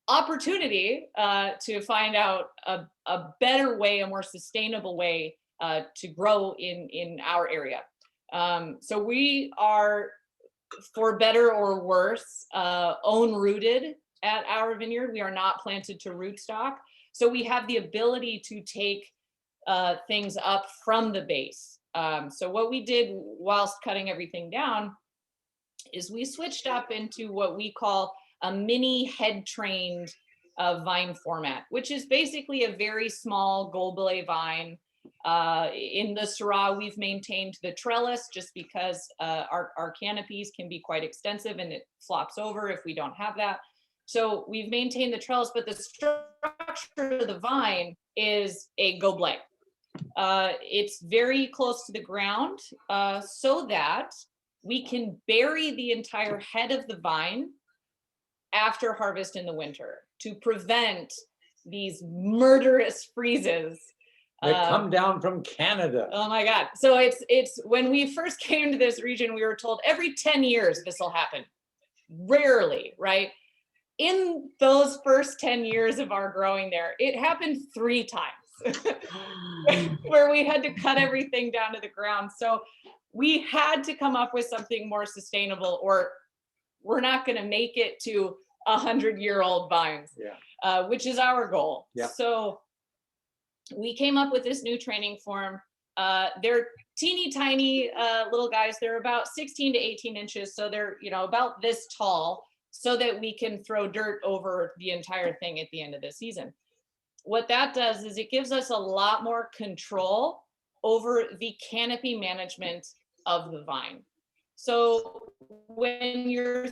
opportunity to find out a better way, a more sustainable way to grow in our area. So we are, for better or worse, own rooted at our vineyard. We are not planted to rootstock. So we have the ability to take things up from the base. So what we did whilst cutting everything down is we switched up into what we call a mini head trained vine format, which is basically a very small Goblet vine. In the Syrah, we've maintained the trellis just because our canopies can be quite extensive and it flops over if we don't have that. So we've maintained the trellis, but the structure of the vine is a Goblet. It's very close to the ground so that we can bury the entire head of the vine after harvest in the winter to prevent these murderous freezes. They come down from Canada. Oh my God. So it's when we first came to this region, we were told every 10 years this will happen. Rarely, right? In those first 10 years of our growing there, it happened 3 times where we had to cut everything down to the ground. So we had to come up with something more sustainable, or we're not going to make it to 100-year-old vines, which is our goal. Yeah. So we came up with this new training form. They're teeny tiny little guys. They're about 16 to 18 inches. So they're, you know, about this tall, so that we can throw dirt over the entire thing at the end of the season. What that does is it gives us a lot more control over the canopy management of the vine. So when you're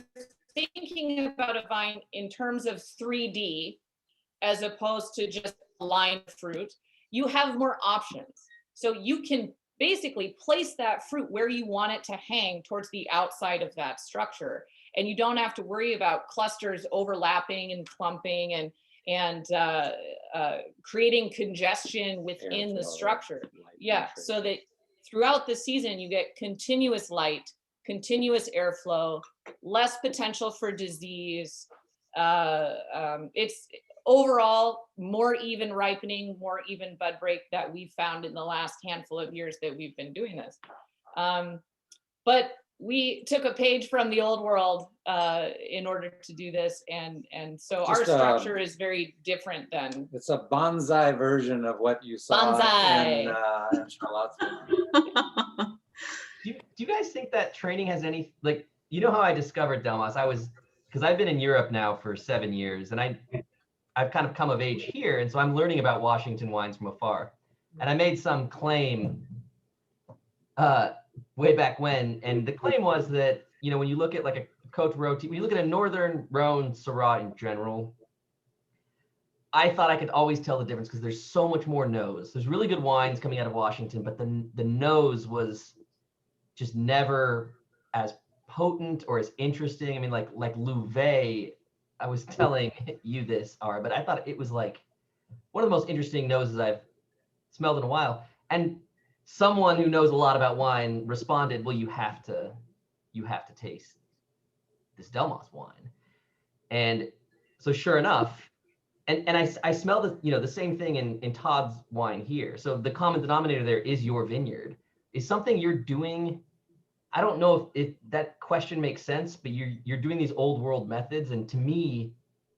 thinking about a vine in terms of 3D, as opposed to just line fruit, you have more options. So you can basically place that fruit where you want it to hang towards the outside of that structure. And you don't have to worry about clusters overlapping and clumping and creating congestion within the structure. Yeah, so that throughout the season, you get continuous light, continuous airflow, less potential for disease. It's overall more even ripening, more even bud break that we've found in the last handful of years that we've been doing this. But we took a page from the old world in order to do this, and so our structure is very different than. It's a bonsai version of what you saw in Charlotte's. Do you guys think that training has any, like, you know how I discovered Delmas? Because I've been in Europe now for 7 years, and I've kind of come of age here, and so I'm learning about Washington wines from afar. And I made some claim way back when, and the claim was that, you know, when you look at like a Côte Rôtie, when you look at a Northern Rhone Syrah in general, I thought I could always tell the difference because there's so much more nose. There's really good wines coming out of Washington, but the nose was just never as potent or as interesting. I mean, like Loup, I was telling you this, Ara, but I thought it was like one of the most interesting noses I've smelled in a while. And someone who knows a lot about wine responded, well, you have to you have to taste this Delmas wine. And so sure enough, and I smell the same thing in Todd's wine here. So the common denominator there is your vineyard. Is something you're doing, I don't know if that question makes sense, but you're doing these old world methods, and to me,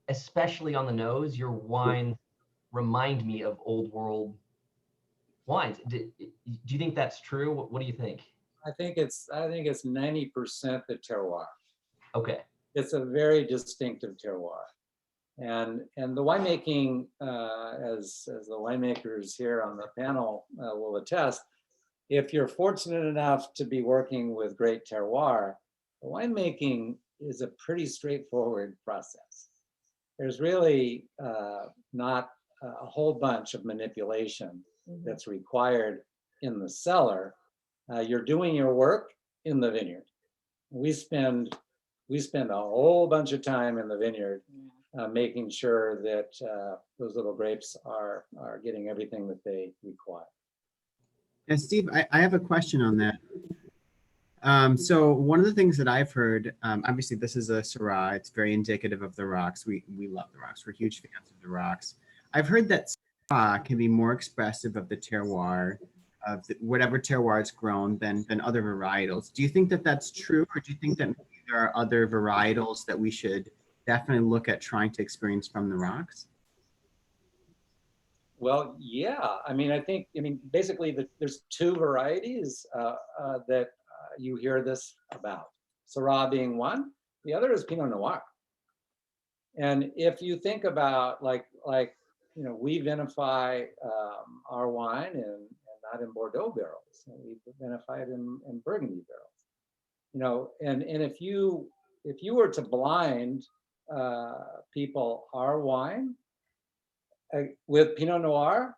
especially on the nose, your wine remind me of old world wines. Do you think that's true? What do you think? I think it's 90% the terroir. Okay. It's a very distinctive terroir. And the winemaking, as the winemakers here on the panel will attest, if you're fortunate enough to be working with great terroir, the winemaking is a pretty straightforward process. There's really not a whole bunch of manipulation that's required in the cellar. You're doing your work in the vineyard. We spend a whole bunch of time in the vineyard making sure that those little grapes are getting everything that they require. And Steve, I have a question on that. So one of the things that I've heard, obviously this is a Syrah, it's very indicative of the rocks. We love the rocks, we're huge fans of the rocks. I've heard that Syrah can be more expressive of the terroir, of whatever terroir is grown than other varietals. Do you think that that's true, or do you think that maybe there are other varietals that we should definitely look at trying to experience from the rocks? Well, yeah. I mean, basically there's two varieties that you hear this about. Syrah being one, the other is Pinot Noir. And if you think about we vinify our wine and not in Bordeaux barrels, and we vinify it in Burgundy barrels. And if you were to blind people our wine with Pinot Noir,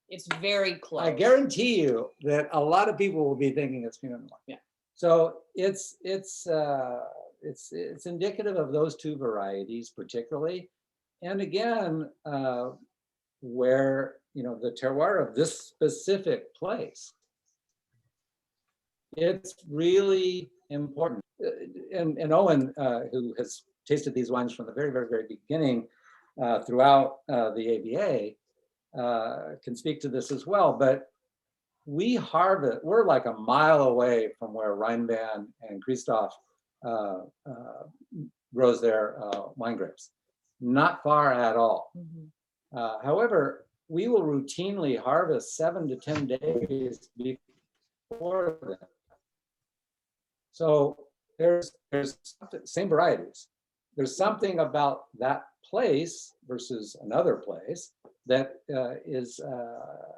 it's very close. I guarantee you that a lot of people will be thinking it's Pinot Noir. Yeah. So it's indicative of those two varieties particularly, and again, where the terroir of this specific place, it's really important. And Owen, who has tasted these wines from the very, very, very beginning throughout the AVA, can speak to this as well. But we're like a mile away from where Rheinband and Christoph grows their wine grapes. Not far at all. However, we will routinely harvest 7 to 10 days before that. So there's same varieties. There's something about that place versus another place that is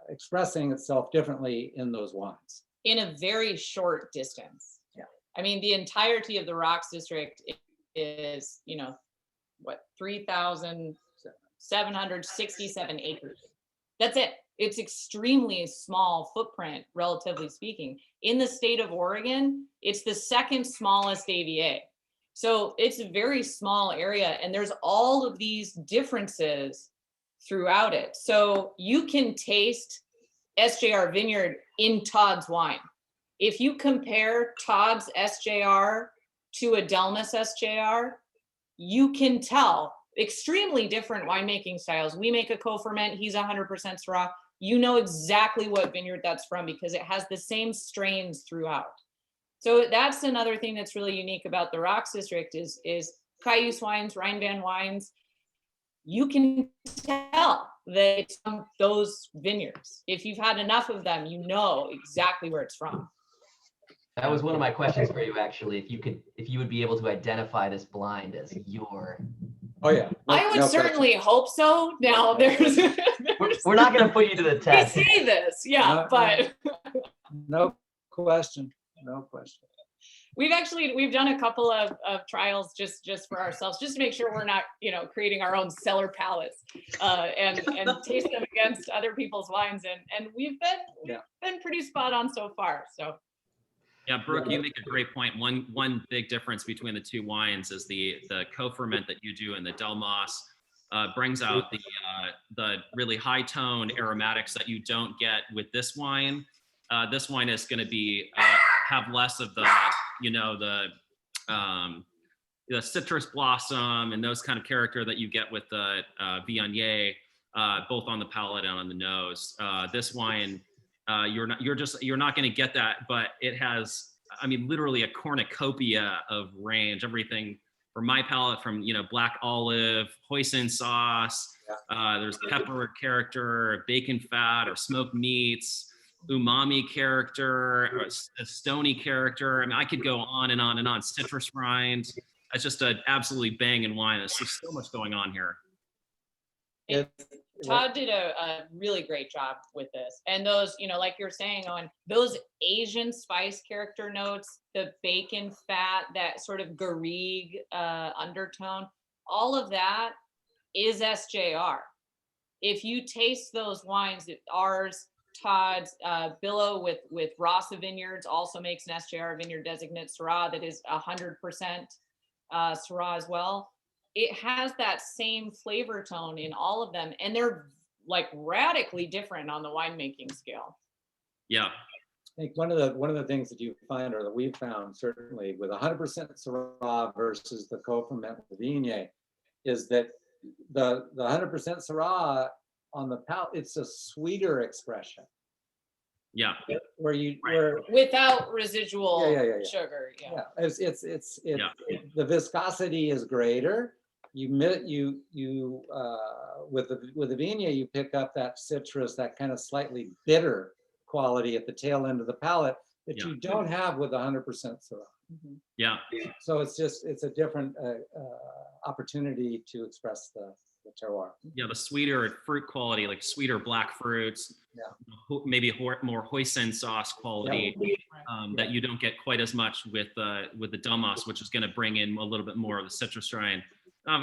expressing itself differently in those wines. In a very short distance. Yeah. I mean, the entirety of the Rocks District is, 3,767 acres. That's it. It's extremely small footprint, relatively speaking. In the state of Oregon, it's the second smallest AVA. So it's a very small area, and there's all of these differences throughout it. So you can taste SJR Vineyard in Todd's wine. If you compare Todd's SJR to a Delmas SJR, you can tell extremely different winemaking styles. We make a co-ferment, he's 100% Syrah. You know exactly what vineyard that's from because it has the same strains throughout. So that's another thing that's really unique about the Rocks District is Cayuse wines, Rheinband wines. You can tell that it's from those vineyards. If you've had enough of them, you know exactly where it's from. That was one of my questions for you, actually. If you would be able to identify this blind as your. Oh yeah. I would certainly hope so. Now there's we're not going to put you to the test. We see this, yeah, but no question. No question. We've done a couple of trials just for ourselves, just to make sure we're not, creating our own cellar palates and taste them against other people's wines, and we've been pretty spot on so far. So. Yeah, Brooke, you make a great point. One big difference between the two wines is the co-ferment that you do in the Delmas brings out the really high tone aromatics that you don't get with this wine. This wine is going to be have less of the you know, the citrus blossom and those kind of character that you get with the Viognier, both on the palate and on the nose. This wine, you're not going to get that, but it has, I mean, literally a cornucopia of range, everything for my palate, from, you know, black olive, hoisin sauce, there's pepper character, bacon fat or smoked meats, umami character, or a stony character. I mean, I could go on and on and on. Citrus rind. It's just an absolutely banging wine. There's just so much going on here. Todd did a really great job with this. And those, you know, like you're saying, Owen, those Asian spice character notes, the bacon fat, that sort of garrigue undertone, all of that is SJR. If you taste those wines, ours, Todd's, Billow with Rasa Vineyards also makes an SJR vineyard designate Syrah that is 100% Syrah as well. It has that same flavor tone in all of them, and they're like radically different on the winemaking scale. Yeah. I think one of the things that you find, or that we've found certainly with 100% Syrah versus the co-ferment with Viognier, is that the 100% Syrah on the palate, it's a sweeter expression. Yeah. Where you without residual sugar. Yeah. It's the viscosity is greater. You with the Viognier, you pick up that citrus, that kind of slightly bitter quality at the tail end of the palate that you don't have with 100% Syrah. Yeah. So it's a different opportunity to express the terroir. Yeah, the sweeter fruit quality, like sweeter black fruits. Yeah. Maybe more hoisin sauce quality that you don't get quite as much with the Damas, which is going to bring in a little bit more of the citrus strain.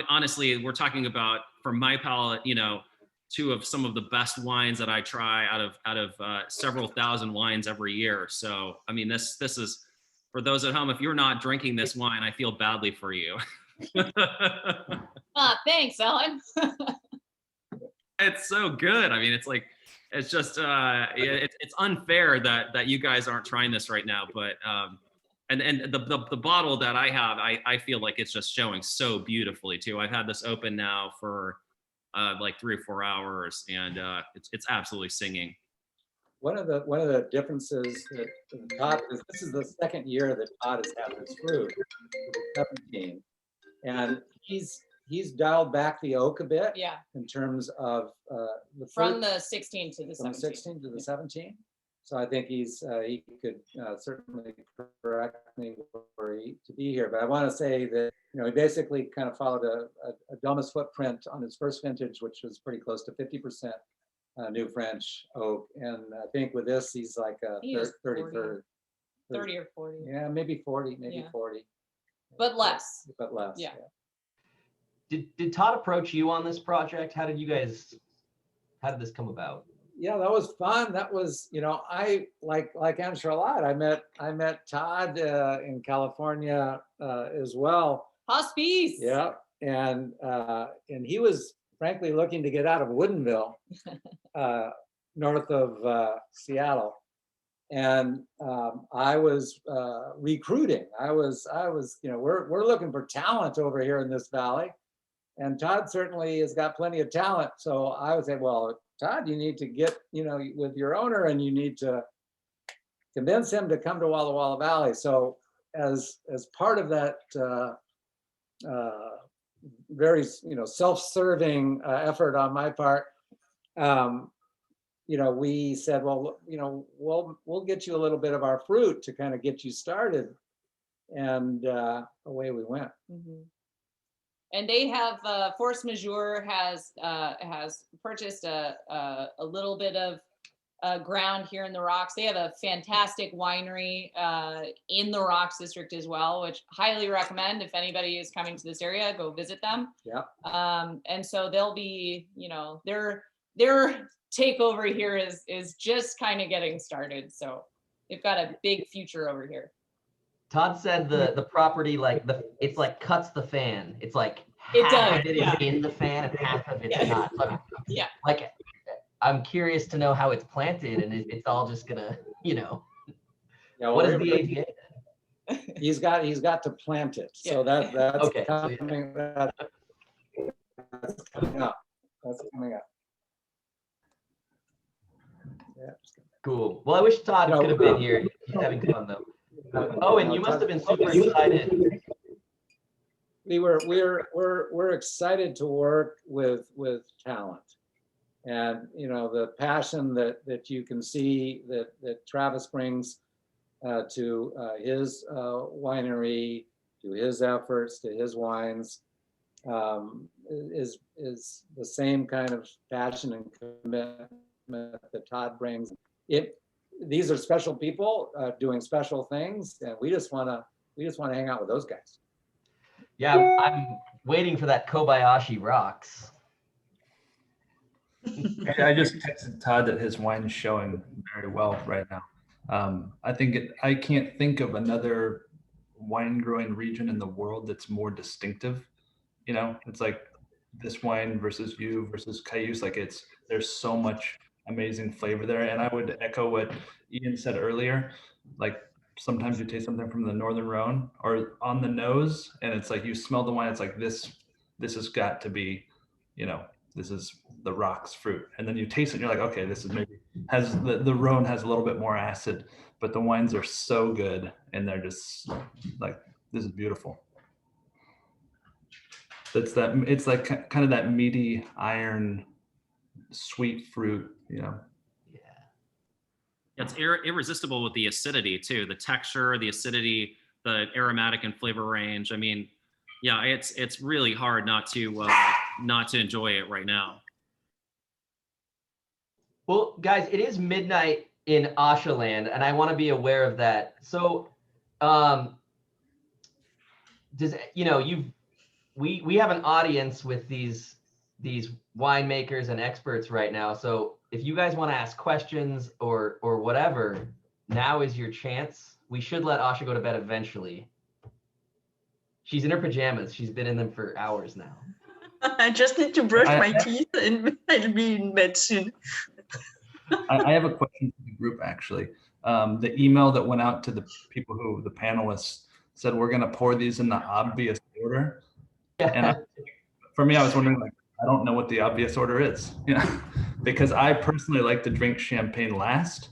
Honestly, we're talking about, for my palate, you know, two of some of the best wines that I try out of several thousand wines every year. So, I mean, this is, for those at home, if you're not drinking this wine, I feel badly for you. Thanks, Ellen. It's so good. I mean, it's like, it's just, it's unfair that you guys aren't trying this right now, but, and the bottle that I have, I feel like it's just showing so beautifully too. I've had this open now for like 3 or 4 hours, and it's absolutely singing. One of the differences that Todd, this is the second year that Todd has had this fruit, 17, and he's dialed back the oak a bit. Yeah. In terms of the fruit, from the 16 to the 17. From the 16 to the 17. So I think he could certainly correct me to be here. But I want to say that, you know, he basically kind of followed a Damas footprint on his first vintage, which was pretty close to 50% New French oak. And I think with this, he's like a 30 or 40. Yeah, maybe 40, maybe 40. But less. But less. Yeah. Did Todd approach you on this project? How did this come about? Yeah, that was fun. That was, you know, I like Anne Charlotte. I met Todd in California as well. Hospice. Yeah, and he was frankly looking to get out of Woodinville, north of Seattle, and I was recruiting. I was, you know, we're looking for talent over here in this valley, and Todd certainly has got plenty of talent. So I would say, well, Todd, you need to get, you know, with your owner, and you need to convince him to come to Walla Walla Valley. So as part of that very, you know, self-serving effort on my part, you know, we said, well, you know, we'll get you a little bit of our fruit to kind of get you started, and away we went. Mm-hmm. And they have Force Majeure has purchased a little bit of ground here in the Rocks. They have a fantastic winery in the Rocks district as well, which highly recommend. If anybody is coming to this area, go visit them. Yeah. And so they'll be, you know, their takeover here is just kind of getting started. So they've got a big future over here. Todd said the property, like it's like cuts the fan. It's like it half of it is in the fan and half of it's not. So like I'm curious to know how it's planted, and it's all just gonna, you know. Yeah, well, what is the AVA? he's got to plant it. So that's Okay. coming. That's coming up. That's coming up. Yeah. Cool. Well, I wish Todd could have been here. He's having fun though. Oh, and you must have been super excited. We're excited to work with talent, and you know the passion that you can see that Travis brings to his winery, to his efforts, to his wines, is the same kind of passion and commitment that Todd brings. These are special people doing special things, and we just want to hang out with those guys. Yeah, I'm waiting for that Kobayashi rocks. I just texted Todd that his wine is showing very well right now. I can't think of another wine growing region in the world that's more distinctive. You know, it's like this wine versus you versus Cayuse. Like there's so much amazing flavor there. And I would echo what Ian said earlier. Like sometimes you taste something from the Northern Rhone or on the nose, and it's like you smell the wine. It's like this has got to be, you know, this is the rocks fruit. And then you taste it and you're like, okay, this is maybe has the Rhone has a little bit more acid, but the wines are so good and they're just like, this is beautiful. It's like kind of that meaty iron, sweet fruit, you know. It's irresistible with the acidity too, the texture, the acidity, the aromatic and flavor range. I mean, yeah, it's really hard not to enjoy it right now. Well, guys, it is midnight in Ashaland, and I want to be aware of that. So, we have an audience with these winemakers and experts right now. So if you guys want to ask questions or whatever, now is your chance. We should let Asha go to bed eventually. She's in her pajamas. She's been in them for hours now. I just need to brush my teeth and I'll be in bed soon. I have a question for the group, actually. The email that went out to the people the panelists said, we're going to pour these in the obvious order. And for me, I was wondering, like, I don't know what the obvious order is, you know, because I personally like to drink champagne last.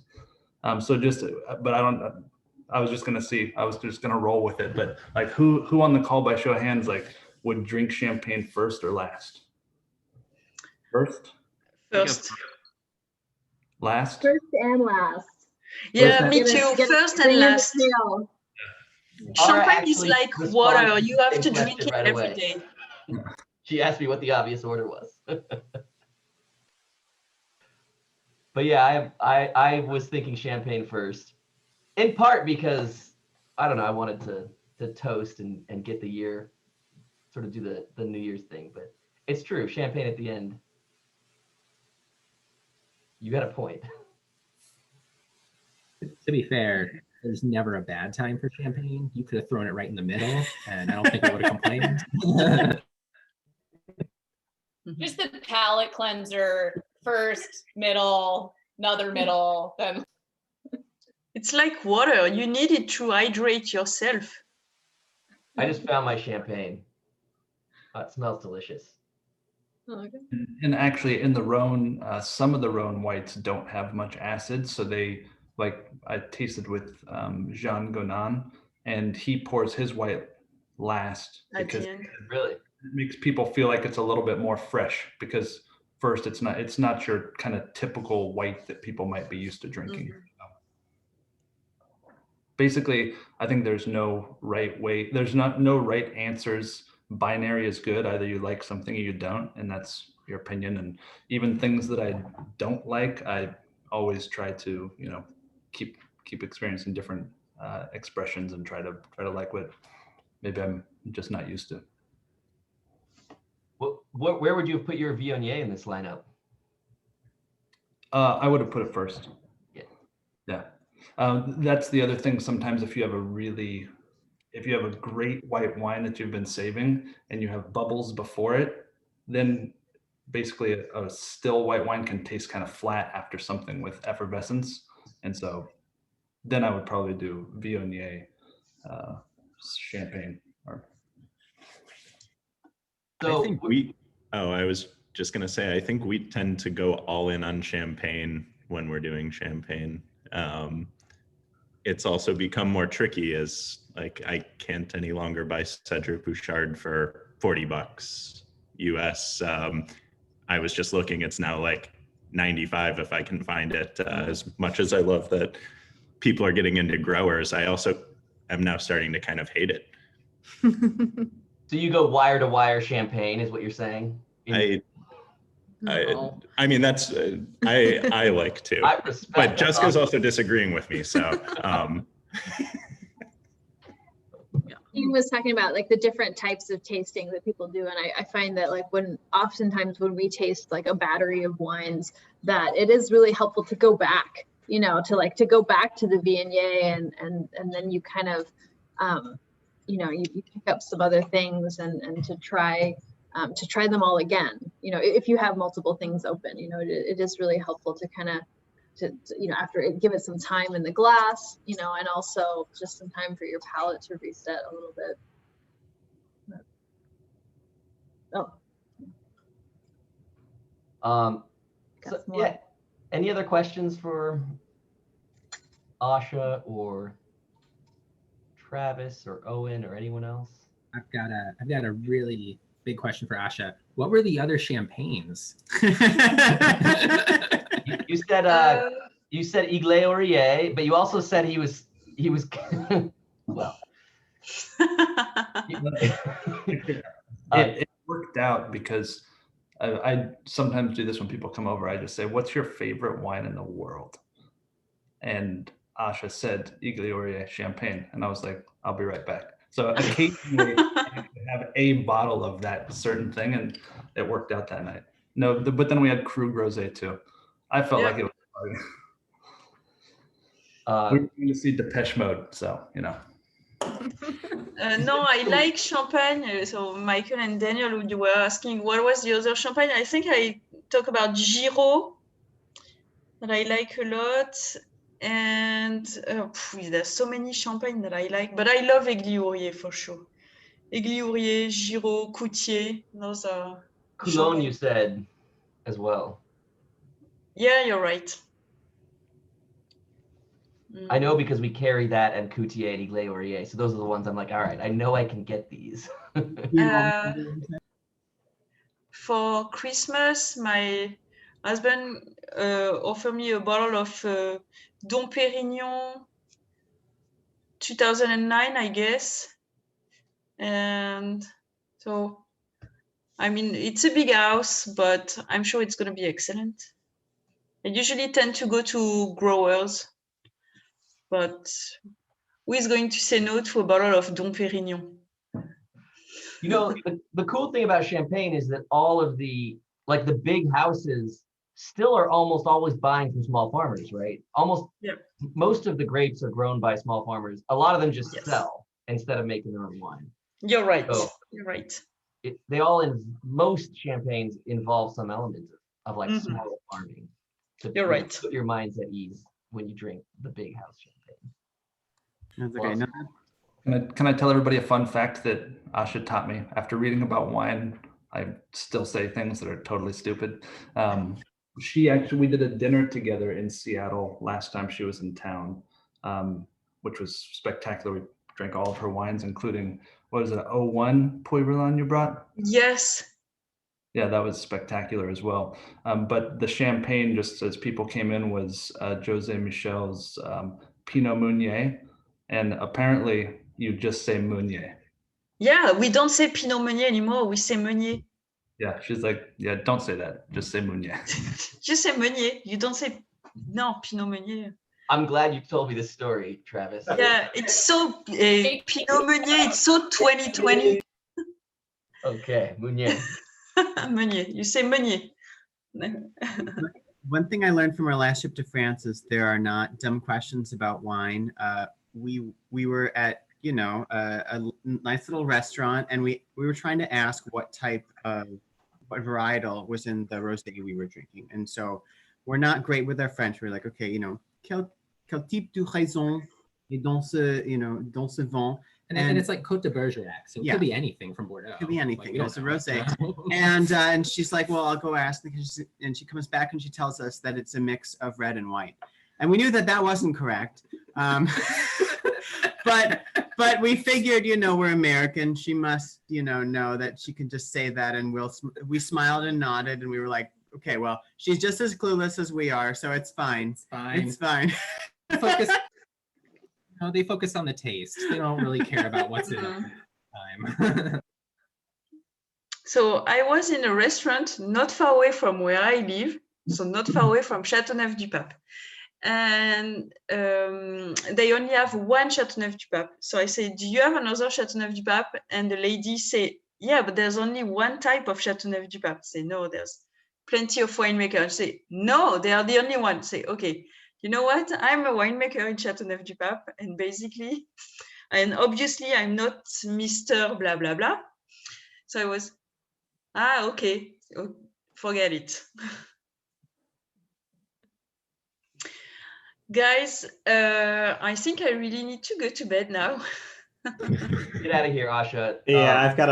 But I was just going to see, I was just going to roll with it. But like who on the call by show of hands, like would drink champagne first or last? First? Last? First and last. Yeah, me too. First and last. Champagne is like water. You have to drink it every day. She asked me what the obvious order was. But yeah, I was thinking champagne first, in part because, I don't know, I wanted to toast and get the year, sort of do the New Year's thing. But it's true, champagne at the end. You got a point. To be fair, there's never a bad time for champagne. You could have thrown it right in the middle, and I don't think I would have complained. Just the palate cleanser, first, middle, another middle, then. It's like water. You need it to hydrate yourself. I just found my champagne. It smells delicious. Okay. And actually in the Rhone, some of the Rhone whites don't have much acid. So I tasted with Jean Gonan, and he pours his white last because really it makes people feel like it's a little bit more fresh, because first it's not your kind of typical white that people might be used to drinking. Mm-hmm. Basically, I think there's no right way. There's no right answers. Binary is good. Either you like something or you don't, and that's your opinion. And even things that I don't like, I always try to, keep experiencing different expressions and try to like what maybe I'm just not used to. Where would you have put your Viognier in this lineup? I would have put it first. Yeah. That's the other thing. Sometimes if you have a great white wine that you've been saving and you have bubbles before it, then basically a still white wine can taste kind of flat after something with effervescence. And so then I would probably do Viognier champagne. So I think I was just gonna say, I think we tend to go all in on champagne when we're doing champagne. It's also become more tricky as like I can't any longer buy Cedric Bouchard for $40 US. I was just looking, it's now like 95 if I can find it. As much as I love that people are getting into growers, I also am now starting to kind of hate it. So you go wire to wire champagne is what you're saying? I mean, that's I like to, I respect, but Jessica's also disagreeing with me. So He was talking about like the different types of tasting that people do, and I find that like oftentimes when we taste like a battery of wines, that it is really helpful to go back, to go back to the Viognier and then you kind of you pick up some other things and to try them all again. If you have multiple things open, it is really helpful to kind of after give it some time in the glass, and also just some time for your palate to reset a little bit. So, yeah. Any other questions for Asha or Travis or Owen or anyone else? I've got a really big question for Asha. What were the other champagnes? You said Iglay Ourier, but you also said he was well. It worked out because I sometimes do this when people come over. I just say, "What's your favorite wine in the world?" And Asha said Iglay Ourier champagne, and I was like, "I'll be right back." So occasionally I have a bottle of that certain thing, and it worked out that night. No, but then we had Krug Rosé too. I felt like it was fun. We're going to see Depeche Mode, so No, I like champagne. So Michael and Daniel, you were asking what was the other champagne. I think I talk about Giraud that I like a lot, and there's so many champagne that I like, but I love Aiguille Ourier for sure. Aiguille Ourier, Giraud, Coutier, those are. Cologne, you said as well. Yeah, you're right. I know because we carry that and Coutier and Iglay Ourier. So those are the ones I'm like, all right, I know I can get these. For Christmas, my husband offered me a bottle of Dom Pérignon 2009, I guess. And so, I mean, it's a big house, but I'm sure it's going to be excellent. I usually tend to go to growers, but who is going to say no to a bottle of Dom Pérignon? The cool thing about champagne is that all of the big houses still are almost always buying from small farmers, right? Most of the grapes are grown by small farmers. A lot of them just sell instead of making their own wine. You're right. So you're right. Most champagnes involve some element of like small farming. You're right. Put your minds at ease when you drink the big house champagne. That's okay. Can I tell everybody a fun fact that Asha taught me? After reading about wine, I still say things that are totally stupid. We did a dinner together in Seattle last time she was in town, which was spectacular. We drank all of her wines, including, what was it, 01 Puy Rolland you brought? Yes. Yeah, that was spectacular as well. But the champagne, just as people came in, was Jose Michel's Pinot Meunier. And apparently you just say Meunier. Yeah, we don't say Pinot Meunier anymore. We say Meunier. Yeah, she's like, yeah, don't say that. Just say Meunier. Just say Meunier. You don't say, no, Pinot Meunier. I'm glad you told me this story, Travis. Yeah, it's so, Pinot Meunier, it's so 2020. Okay, Meunier. Meunier. You say Meunier. One thing I learned from our last trip to France is there are not dumb questions about wine. We were at a nice little restaurant, and we were trying to ask what varietal was in the rosé we were drinking, and so we're not great with our French. We're like, okay, quel type de raison, Et dont se vend. And it's like Côte de Bergerac, so it could be anything from Bordeaux. It could be anything. Like, It's a rosé. And she's like, well, I'll go ask. And she comes back and she tells us that it's a mix of red and white. And we knew that wasn't correct. But we figured, we're American. She must, know that she can just say that. And we smiled and nodded, and we were like, okay, well, she's just as clueless as we are, so it's fine. It's fine. They focus on the taste. They don't really care about what's in it time. So I was in a restaurant not far away from where I live, so not far away from Châteauneuf-du-Pape. And they only have one Châteauneuf-du-Pape. So I say, do you have another Châteauneuf-du-Pape? And the lady say, yeah, but there's only one type of Châteauneuf-du-Pape. I say, no, there's plenty of winemakers. I say, no, they are the only one. I say, okay, you know what? I'm a winemaker in Châteauneuf-du-Pape, and basically, and obviously I'm not Mr. blah, blah, blah. So I was, okay, forget it. Guys, I think I really need to go to bed now. Get out of here, Asha. Yeah, I've got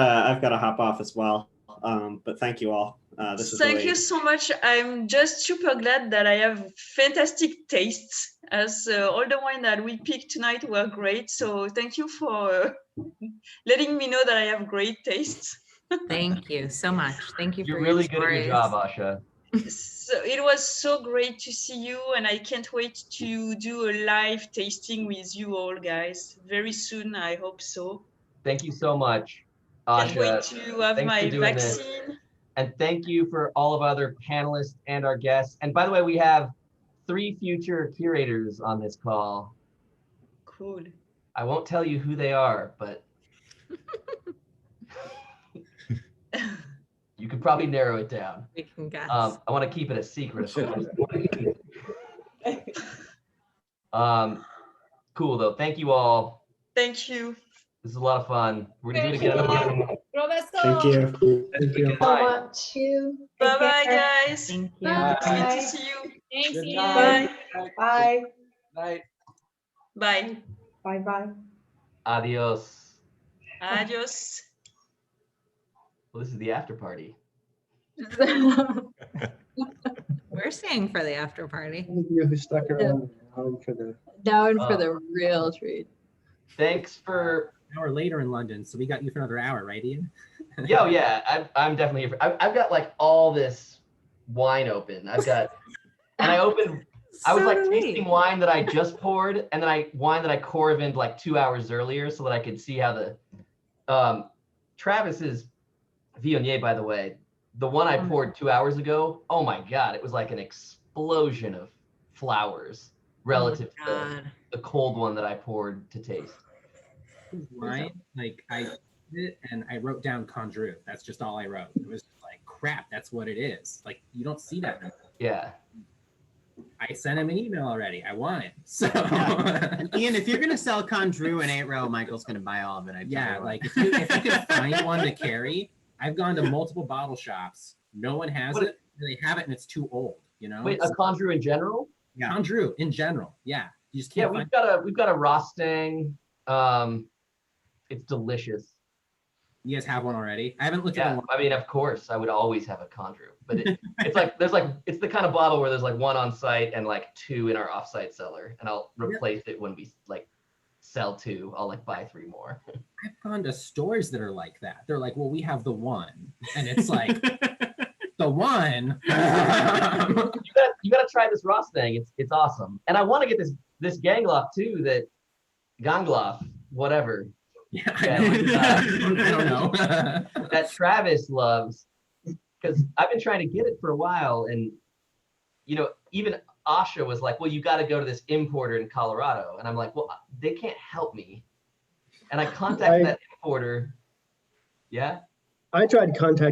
to hop off as well. But thank you all. Thank you so much. I'm just super glad that I have fantastic tastes, as all the wine that we picked tonight were great. So thank you for letting me know that I have great tastes. Thank you so much. Thank you for You're really your good at your job, Asha. So it was so great to see you, and I can't wait to do a live tasting with you all, guys. Very soon, I hope so. Thank you so much, Asha. Can't wait to have my vaccine. And thank you for all of our other panelists and our guests. And by the way, we have 3 future curators on this call. Cool. I won't tell you who they are, but you could probably narrow it down. We can guess. I want to keep it a secret. Cool though. Thank you all. Thank you. This is a lot of fun. We're gonna do it again in a month. Thank you. Thank you so much. Bye bye, guys. Thank you. Good Bye. to see you. Thanks, Good Ian. night. Bye. Bye. Bye. Bye. Bye. Adios. Adios. Well, this is the after party. We're staying for the after party. You who stuck around for the Down for the real treat. Thanks for An hour later in London, so we got you for another hour, right, Ian? yeah, I'm definitely here. I've got like all this wine open. I've got, and I opened. I was like tasting wine that I just poured, and then wine that I corvined like 2 hours earlier, so that I could see how the Travis's Viognier, by the way, the one I poured 2 hours ago. Oh my God, it was like an explosion of flowers relative to the cold one that I poured to taste. Wine, like I did it and I wrote down Condru. That's just all I wrote. It was just like, crap, that's what it is. Like, you don't see that anymore. Yeah. I sent him an email already. I want it. So And Ian, if you're gonna sell Condru and 8 row, Michael's gonna buy all of it. Yeah, like if you can find one to carry, I've gone to multiple bottle shops. No one has it. They have it and it's too old, you know? Wait, a Condru in general? Yeah. Condru in general. Yeah. You just can't we've got a Rostang. It's delicious. You guys have one already? I haven't looked at one. I mean, of course, I would always have a Condru, but it's like it's the kind of bottle where there's like one on site and like 2 in our offsite cellar, and I'll replace it when we like sell 2. I'll like buy 3 more. I've gone to stores that are like that. They're like, well, we have the one, and it's like the one. you gotta try this Rostang. It's awesome, and I want to get this Gangloff too. That Gangloff, whatever. Yeah, I don't know. That Travis loves, because I've been trying to get it for a while, and even Asha was like, well, you got to go to this importer in Colorado, and I'm like, well, they can't help me, and I contacted that importer. Yeah, I tried contacting